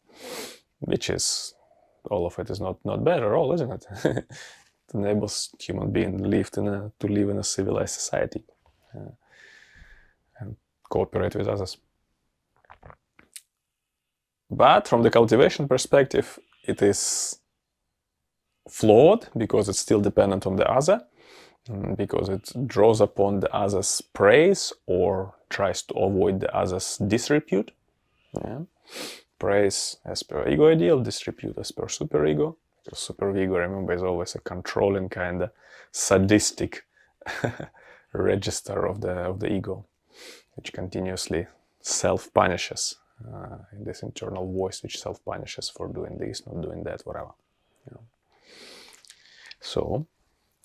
which is, all of it is not bad at all, isn't it? It enables human being to live in a civilized society. And cooperate with others. But from the cultivation perspective, it is flawed because it's still dependent on the other, because it draws upon the other's praise or tries to avoid the other's disrepute. Yeah. Praise as per ego ideal, disrepute as per superego. Because superego, remember, is always a controlling kind of sadistic register of the ego, which continuously self-punishes in this internal voice, which self-punishes for doing this, not doing that, whatever. You know. So,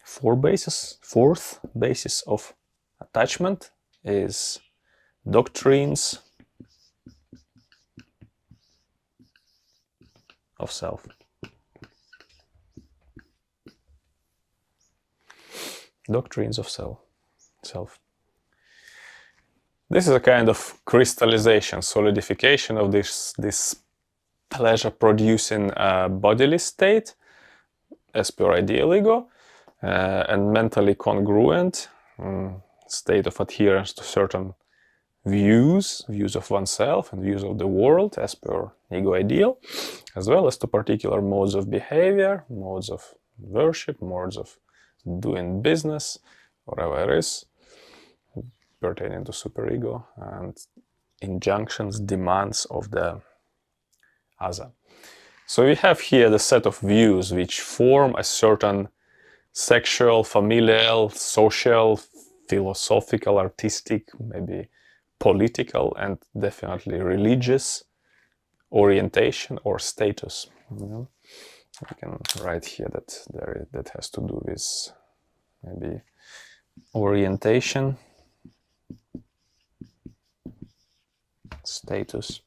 fourth basis of attachment is doctrines of self. Doctrines of self. This is a kind of crystallization, solidification of this pleasure-producing bodily state as per ideal ego, and mentally congruent state of adherence to certain views of oneself and views of the world as per ego ideal, as well as to particular modes of behavior, modes of worship, modes of doing business, whatever it is, pertaining to superego, and injunctions, demands of the other. So we have here the set of views which form a certain sexual, familial, social, philosophical, artistic, maybe political, and definitely religious orientation or status. You know? I can write here that has to do with maybe orientation, status.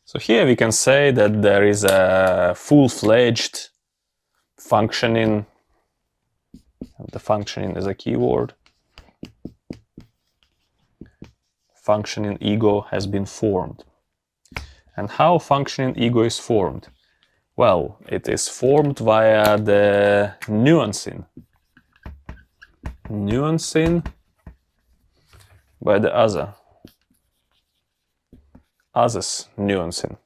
So here we can say that there is a full-fledged functioning, the functioning is a keyword, functioning ego has been formed. And how functioning ego is formed? Well, it is formed via the nuancing. Nuancing by the other. Others nuancing.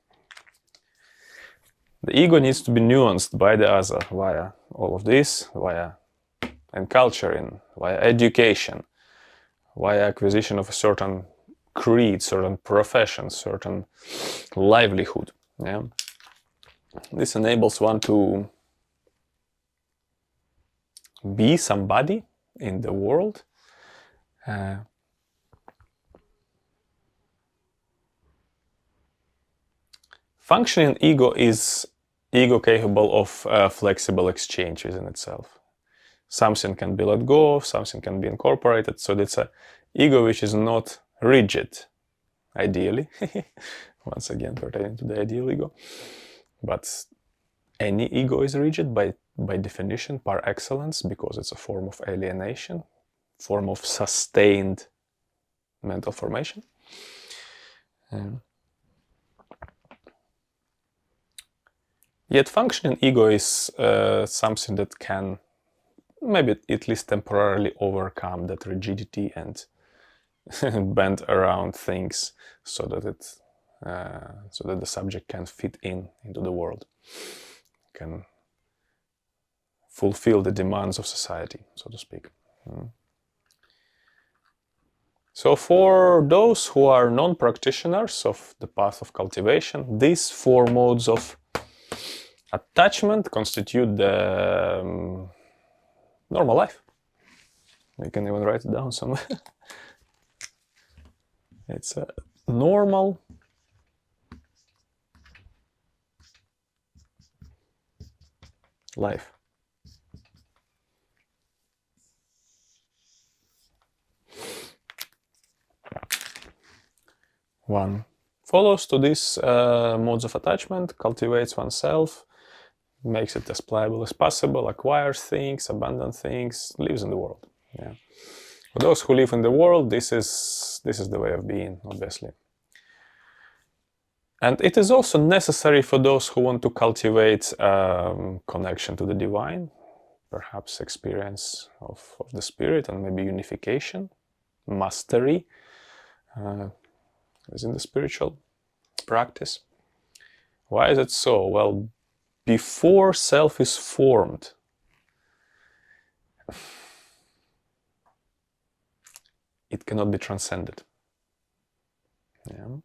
The ego needs to be nuanced by the other via all of this, via enculturing, via education, via acquisition of a certain creed, certain profession, certain livelihood. Yeah? This enables one to be somebody in the world. Functioning ego is ego capable of flexible exchange within itself. Something can be let go of, something can be incorporated, so it's an ego which is not rigid, ideally. Once again, pertaining to the ideal ego. But any ego is rigid by definition, par excellence, because it's a form of alienation, form of sustained mental formation. Yet functioning ego is something that can maybe at least temporarily overcome that rigidity and bend around things so that the subject can fit into the world, can fulfill the demands of society, so to speak. So for those who are non-practitioners of the path of cultivation, these four modes of attachment constitute the normal life. We can even write it down somewhere. It's a normal life. One follows to these modes of attachment, cultivates oneself, makes it as pliable as possible, acquires things, abandons things, lives in the world. Yeah. For those who live in the world, this is the way of being, obviously. And it is also necessary for those who want to cultivate connection to the divine, perhaps experience of the spirit and maybe unification, mastery within the spiritual practice. Why is it so? Well, before self is formed, it cannot be transcended. Yeah.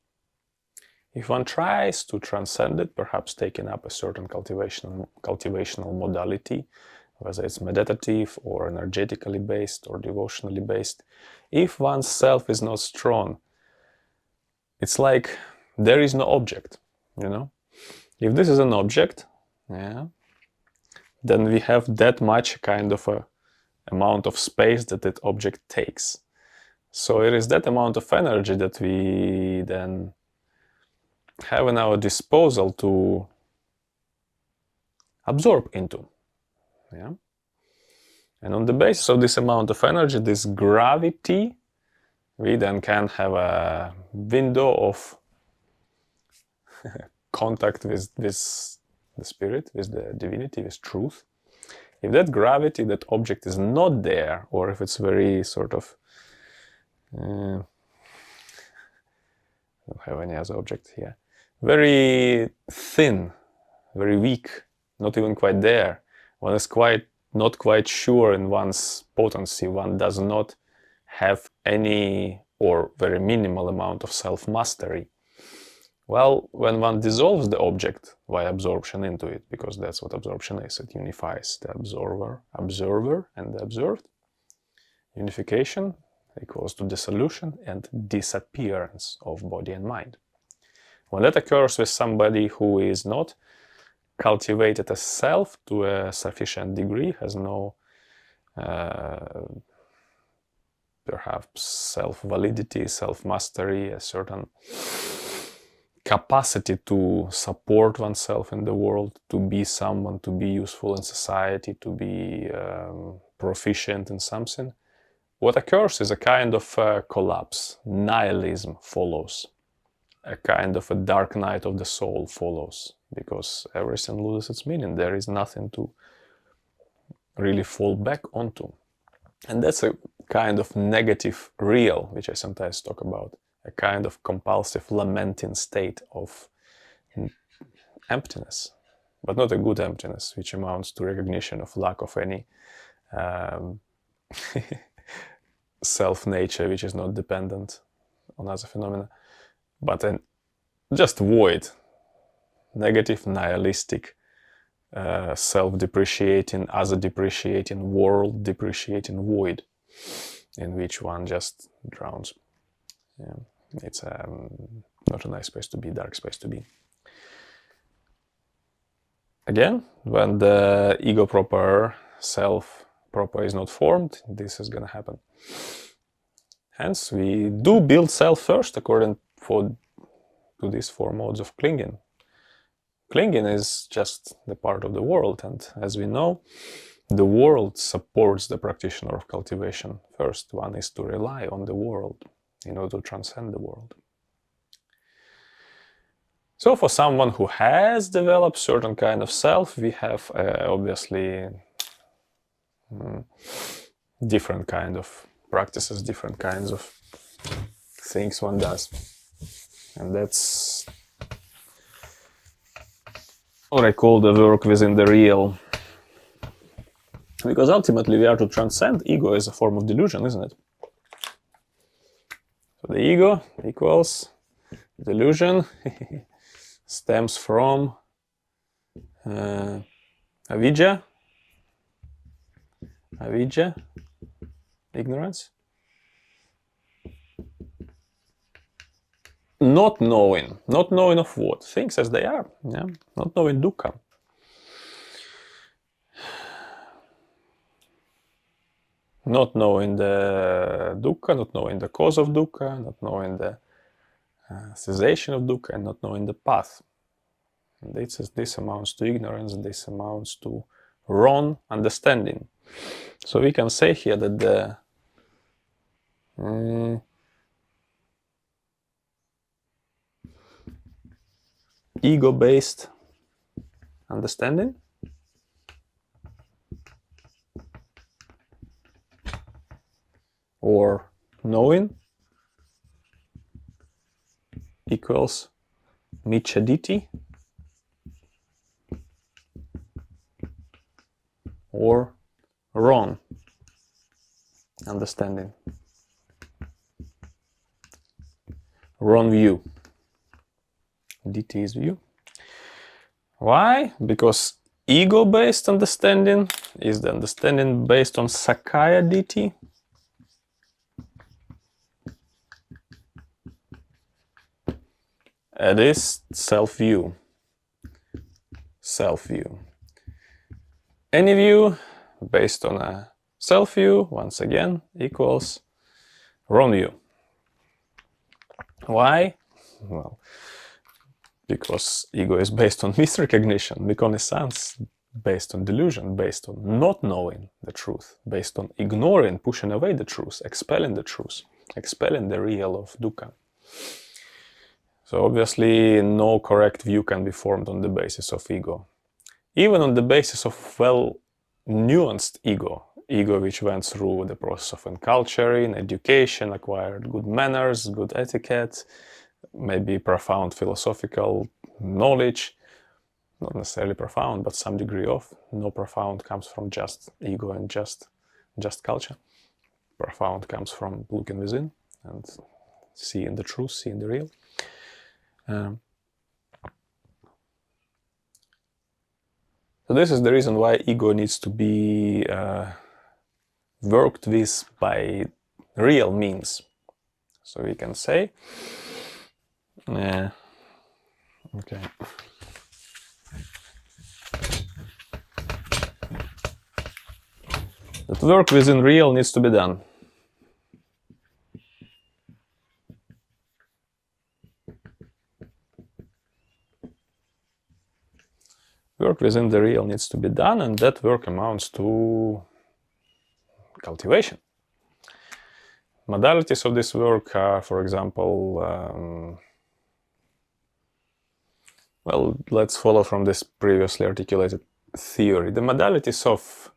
If one tries to transcend it, perhaps taking up a certain cultivational modality, whether it's meditative or energetically based or devotionally based, if one's self is not strong, it's like there is no object, you know? If this is an object, yeah, then we have that much kind of a amount of space that that object takes. So it is that amount of energy that we then have in our disposal to absorb into. Yeah? And on the basis of this amount of energy, this gravity, we then can have a window of contact with the spirit, with the divinity, with truth. If that gravity, that object is not there, or if it's very sort of I don't have any other object here, very thin, very weak, not even quite there, one is not quite sure in one's potency, one does not have any or very minimal amount of self-mastery. Well, when one dissolves the object via absorption into it, because that's what absorption is, it unifies the observer and the observed. Unification equals to dissolution and disappearance of body and mind. When that occurs with somebody who is not cultivated as self to a sufficient degree, has no perhaps self-validity, self-mastery, a certain capacity to support oneself in the world, to be someone, to be useful in society, to be proficient in something, what occurs is a kind of collapse. Nihilism follows. a kind of a dark night of the soul follows, because everything loses its meaning. There is nothing to really fall back onto. And that's a kind of negative real, which I sometimes talk about, a kind of compulsive lamenting state of emptiness, but not a good emptiness, which amounts to recognition of lack of any self-nature, which is not dependent on other phenomena, but just void, negative, nihilistic, self-depreciating, other-depreciating, world-depreciating void in which one just drowns. Yeah. It's not a nice place to be, dark space to be. Again, when the ego proper, self proper is not formed, this is going to happen. Hence, we do build self first according to these four modes of clinging. Clinging is just the part of the world, and as we know, the world supports the practitioner of cultivation. First, one is to rely on the world in order to transcend the world. So for someone who has developed certain kind of self, we have obviously different kind of practices, different kinds of things one does. And that's what I call the work within the real. Because ultimately we are to transcend. Ego is a form of delusion, isn't it? So the ego equals delusion, stems from avidya, ignorance, not knowing of what? Things as they are, yeah? Not knowing dukkha. Not knowing the dukkha, not knowing the cause of dukkha, not knowing the cessation of dukkha, and not knowing the path. And this amounts to ignorance, and this amounts to wrong understanding. So we can say here that the ego-based understanding or knowing equals miccaditi or wrong understanding, wrong view. Diti is view. Why? Because ego-based understanding is the understanding based on Sakaya Diti. It is self-view. Self-view. Any view based on a self-view, once again, equals wrong view. Why? Well, because ego is based on misrecognition, misrecognizance, based on delusion, based on not knowing the truth, based on ignoring, pushing away the truth, expelling the truth, expelling the real of dukkha. So obviously no correct view can be formed on the basis of ego. Even on the basis of well-nuanced ego, ego which went through the process of enculturing, education, acquired good manners, good etiquette, maybe profound philosophical knowledge, not necessarily profound, but some degree of. No profound comes from just ego and just culture. Profound comes from looking within and seeing the truth, seeing the real. So this is the reason why ego needs to be worked with by real means. So we can say, okay. That work within real needs to be done. Work within the real needs to be done, and that work amounts to cultivation. Modalities of this work are, for example, Well, let's follow from this previously articulated theory. The modalities of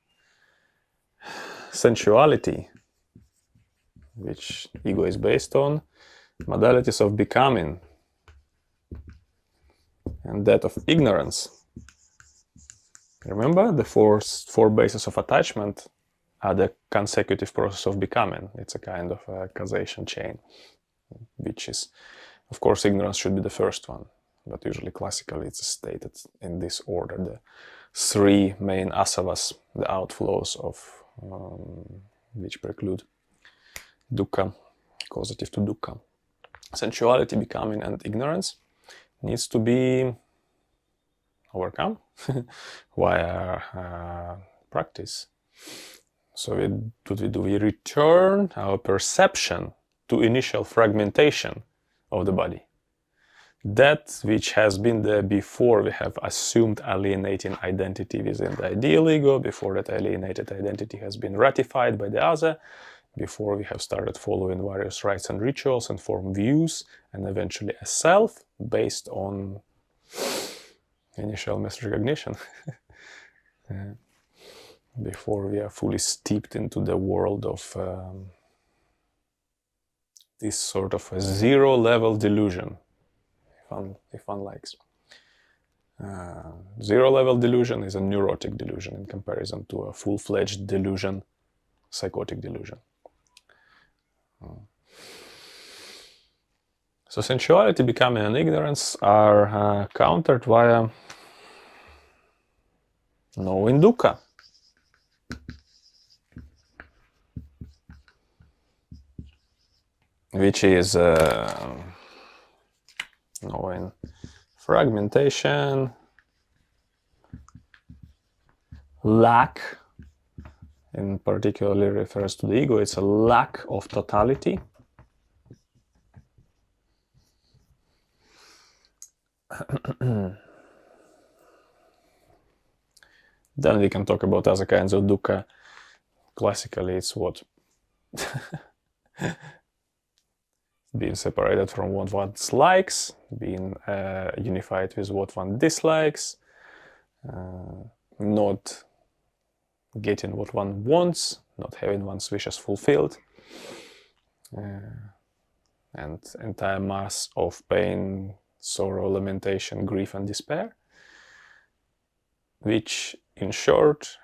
sensuality, which ego is based on, modalities of becoming, and that of ignorance. Remember, the four bases of attachment are the consecutive process of becoming. It's a kind of a causation chain, which is, of course, ignorance should be the first one, but usually classically it's stated in this order. The three main asavas, the outflows of which preclude dukkha, causative to dukkha. Sensuality, becoming, and ignorance needs to be overcome via practice. So what we do? We return our perception to initial fragmentation of the body. That which has been there before we have assumed alienating identity within the ideal ego, before that alienated identity has been ratified by the other, before we have started following various rites and rituals and form views, and eventually a self based on initial misrecognition. Before we are fully steeped into the world of this sort of a zero-level delusion, if one likes. Zero-level delusion is a neurotic delusion in comparison to a full-fledged delusion, psychotic delusion. So sensuality, becoming, and ignorance are countered via knowing dukkha. Which is knowing fragmentation, lack, in particularly refers to the ego. It's a lack of totality. Then we can talk about other kinds of dukkha. Classically, it's what? Being separated from what one likes, being unified with what one dislikes, not getting what one wants, not having one's wishes fulfilled, and entire mass of pain, sorrow, lamentation, grief, and despair, which, in short,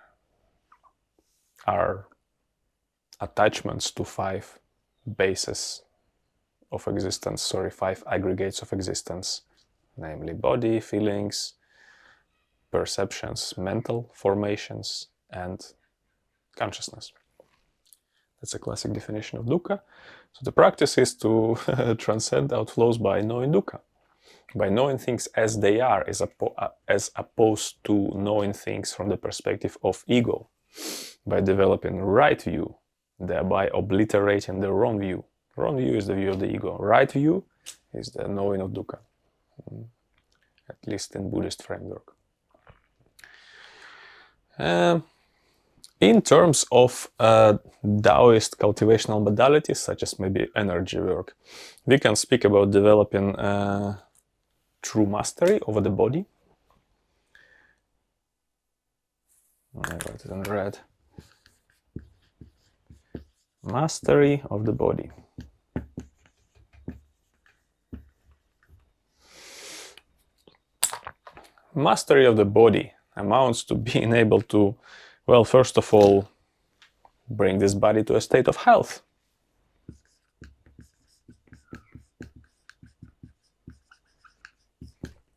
are attachments to five bases of existence, five aggregates of existence, namely body, feelings, perceptions, mental formations, and consciousness. That's a classic definition of dukkha. So the practice is to transcend outflows by knowing dukkha, by knowing things as they are, as opposed to knowing things from the perspective of ego, by developing right view, thereby obliterating the wrong view. Wrong view is the view of the ego. Right view is the knowing of dukkha, at least in Buddhist framework. In terms of Taoist cultivational modalities, such as maybe energy work, we can speak about developing true mastery over the body. I wrote it in red. Mastery of the body. Mastery of the body amounts to being able to, well, first of all, bring this body to a state of health.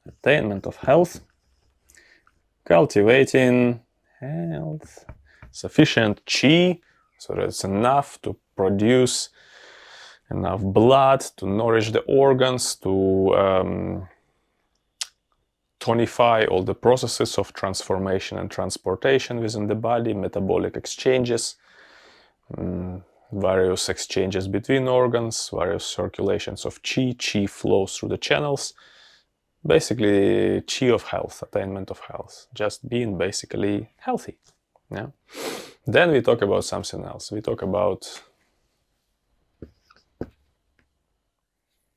Attainment of health, cultivating health, sufficient chi, so that it's enough to produce enough blood to nourish the organs, to tonify all the processes of transformation and transportation within the body, metabolic exchanges, various exchanges between organs, various circulations of chi. Chi flows through the channels. Basically, chi of health, attainment of health, just being basically healthy. Yeah. Then we talk about something else. We talk about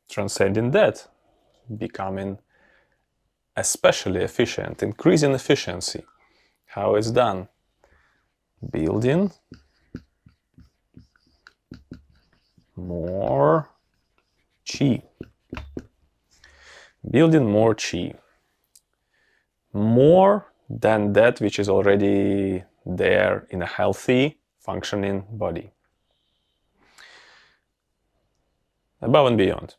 transcending death, becoming especially efficient, increasing efficiency. How it's done? Building more chi. Building more chi. More than that which is already there in a healthy, functioning body. Above and beyond.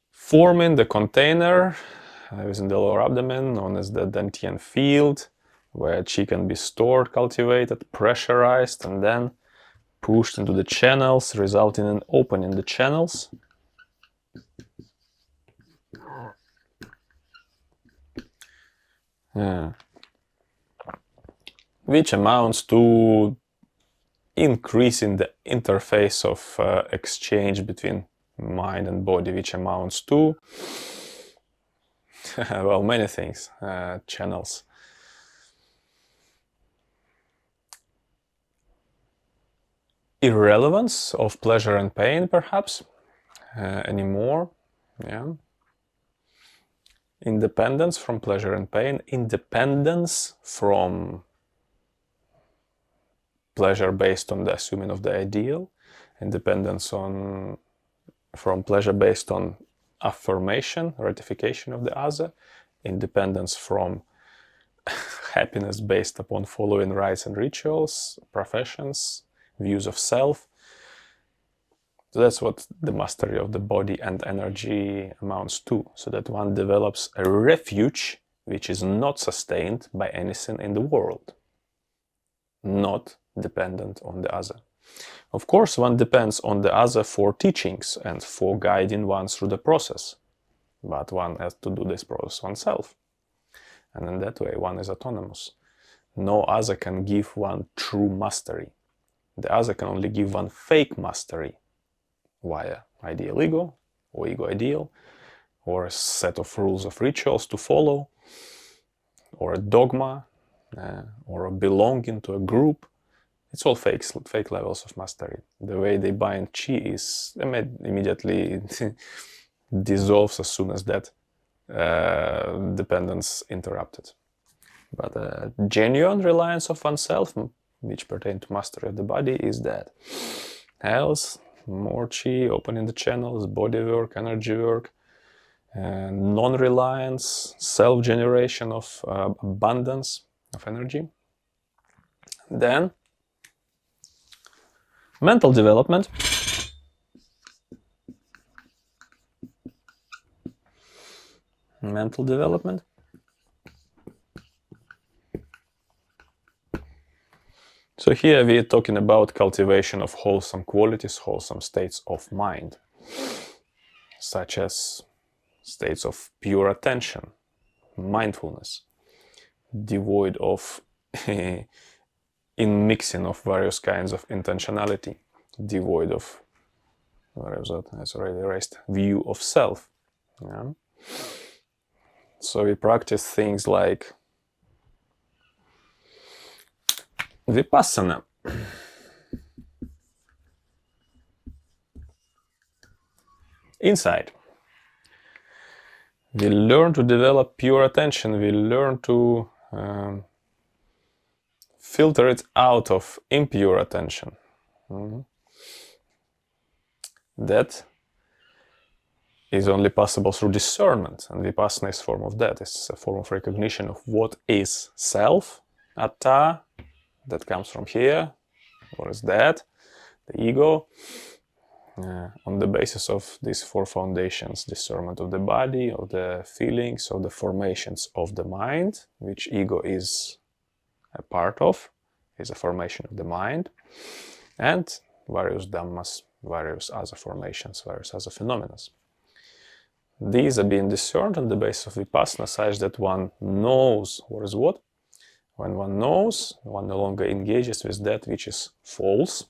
Forming the container within the lower abdomen, known as the Dantian field, where chi can be stored, cultivated, pressurized, and then pushed into the channels, resulting in opening the channels. Which amounts to increasing the interface of exchange between mind and body, which amounts to, well, many things, channels. Irrelevance of pleasure and pain, perhaps, anymore, yeah. Independence from pleasure and pain, independence from pleasure based on the assuming of the ideal, independence from pleasure based on affirmation, ratification of the other, independence from happiness based upon following rites and rituals, professions, views of self. So that's what the mastery of the body and energy amounts to, so that one develops a refuge which is not sustained by anything in the world, not dependent on the other. Of course, one depends on the other for teachings and for guiding one through the process, but one has to do this process oneself. And in that way, one is autonomous. No other can give one true mastery. The other can only give one fake mastery via ideal ego, or ego ideal, or a set of rules of rituals to follow, or a dogma, or a belonging to a group. It's all fake levels of mastery. The way they bind chi is immediately dissolves as soon as that dependence interrupted. But a genuine reliance of oneself, which pertain to mastery of the body, is that health, more chi, opening the channels, body work, energy work, non-reliance, self-generation of abundance of energy. Then mental development. Mental development. So here we are talking about cultivation of wholesome qualities, wholesome states of mind, such as states of pure attention, mindfulness, devoid of in mixing of various kinds of intentionality, devoid of, where is that? As already erased, view of self. Yeah? So we practice things like vipassana. Inside. We learn to develop pure attention. We learn to filter it out of impure attention. That is only possible through discernment, and vipassana is a form of that. It's a form of recognition of what is self, atta, that comes from here, what is that, the ego, on the basis of these four foundations: discernment of the body, of the feelings, of the formations of the mind, which ego is a part of, is a formation of the mind, and various dhammas, various other formations, various other phenomena. These are being discerned on the basis of vipassana, such that one knows what is what. When one knows, one no longer engages with that which is false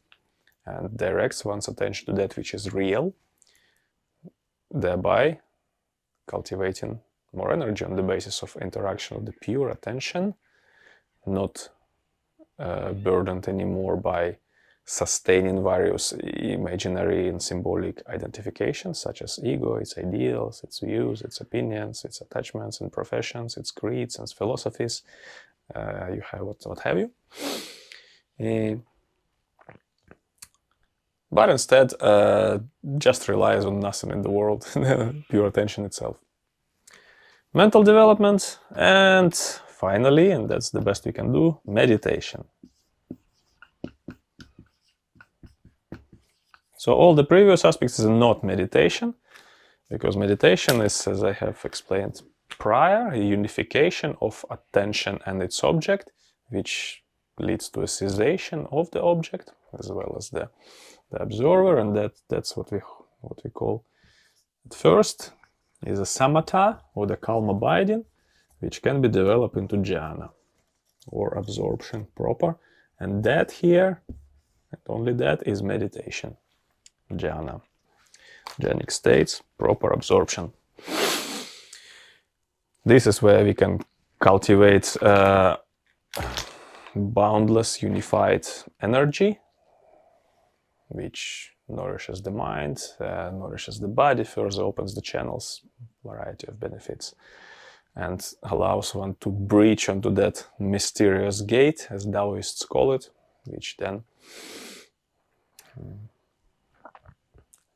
and directs one's attention to that which is real, thereby cultivating more energy on the basis of interaction of the pure attention, not burdened anymore by sustaining various imaginary and symbolic identifications, such as ego, its ideals, its views, its opinions, its attachments and professions, its creeds and philosophies. You have what have you. But instead, just relies on nothing in the world, pure attention itself. Mental development, and finally, and that's the best we can do, meditation. So all the previous aspects is not meditation, because meditation is, as I have explained prior, a unification of attention and its object, which leads to a cessation of the object as well as the observer, and that's what we call at first is a samatha, or the calm abiding, which can be developed into jhana, or absorption proper, and that here, and only that, is meditation. Jhana, jhanic states, proper absorption. This is where we can cultivate boundless unified energy, which nourishes the mind, nourishes the body, further opens the channels, variety of benefits, and allows one to breach onto that mysterious gate, as Taoists call it, which then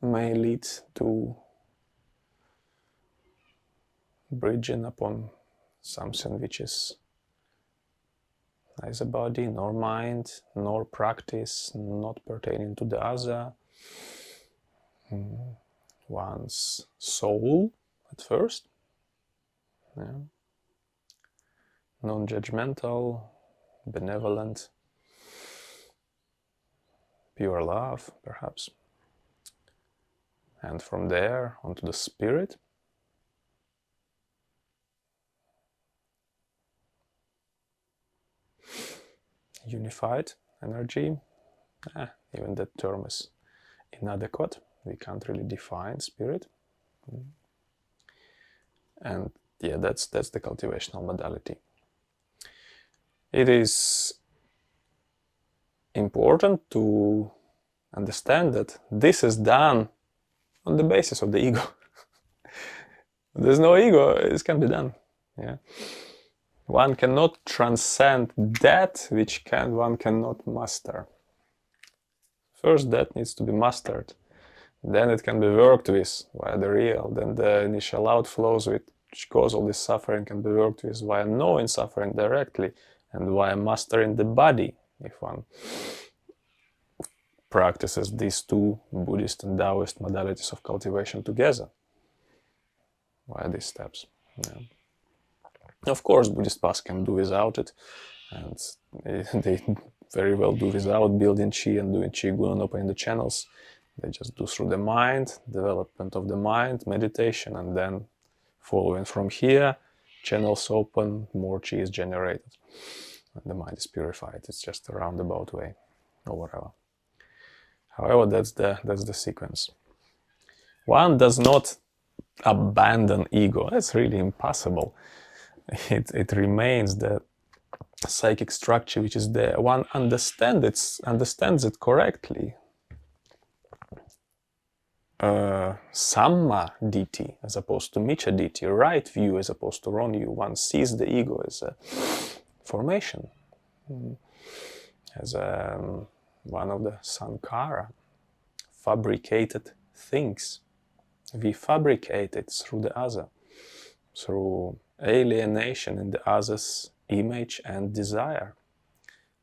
may lead to bridging upon something which is neither body nor mind nor practice, not pertaining to the other, one's soul at first, non-judgmental, benevolent, pure love perhaps. And from there onto the spirit. Unified energy. Even that term is inadequate. We can't really define spirit. And yeah, that's the cultivational modality. It is important to understand that this is done on the basis of the ego. There's no ego, it can be done. Yeah. One cannot transcend that which one cannot master. First, that needs to be mastered. Then it can be worked with via the real. Then the initial outflows which cause all this suffering can be worked with via knowing suffering directly and via mastering the body, if one practices these two Buddhist and Taoist modalities of cultivation together via these steps. Yeah. Of course, Buddhist paths can do without it, and they very well do without building Qi and doing Qigong and opening the channels. They just do through the mind, development of the mind, meditation, and then following from here, channels open, more Qi is generated, and the mind is purified. It's just a roundabout way, or whatever. However, that's the sequence. One does not abandon ego. That's really impossible. It remains the psychic structure which is there. One understands it correctly. Samma ditti as opposed to miccha ditti, right view as opposed to wrong view. One sees the ego as a formation, as one of the sankhara, fabricated things. We fabricate it through the other, through alienation in the other's image and desire,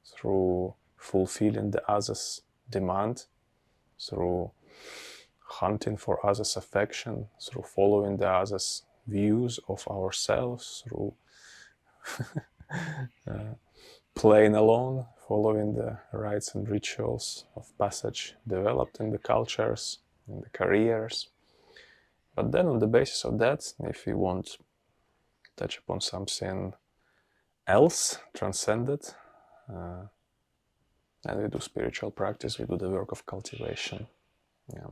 through fulfilling the other's demand, through hunting for others' affection, through following the others' views of ourselves, through playing alone, following the rites and rituals of passage developed in the cultures, in the careers. But then on the basis of that, if we want to touch upon something else, transcended, and we do spiritual practice, we do the work of cultivation. Yeah.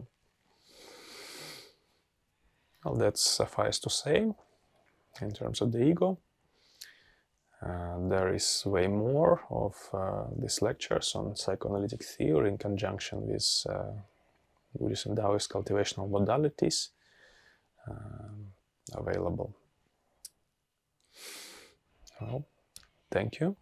Well, that suffices to say in terms of the ego. There is way more of these lectures on psychoanalytic theory in conjunction with Buddhist and Taoist cultivational modalities available. Well, thank you.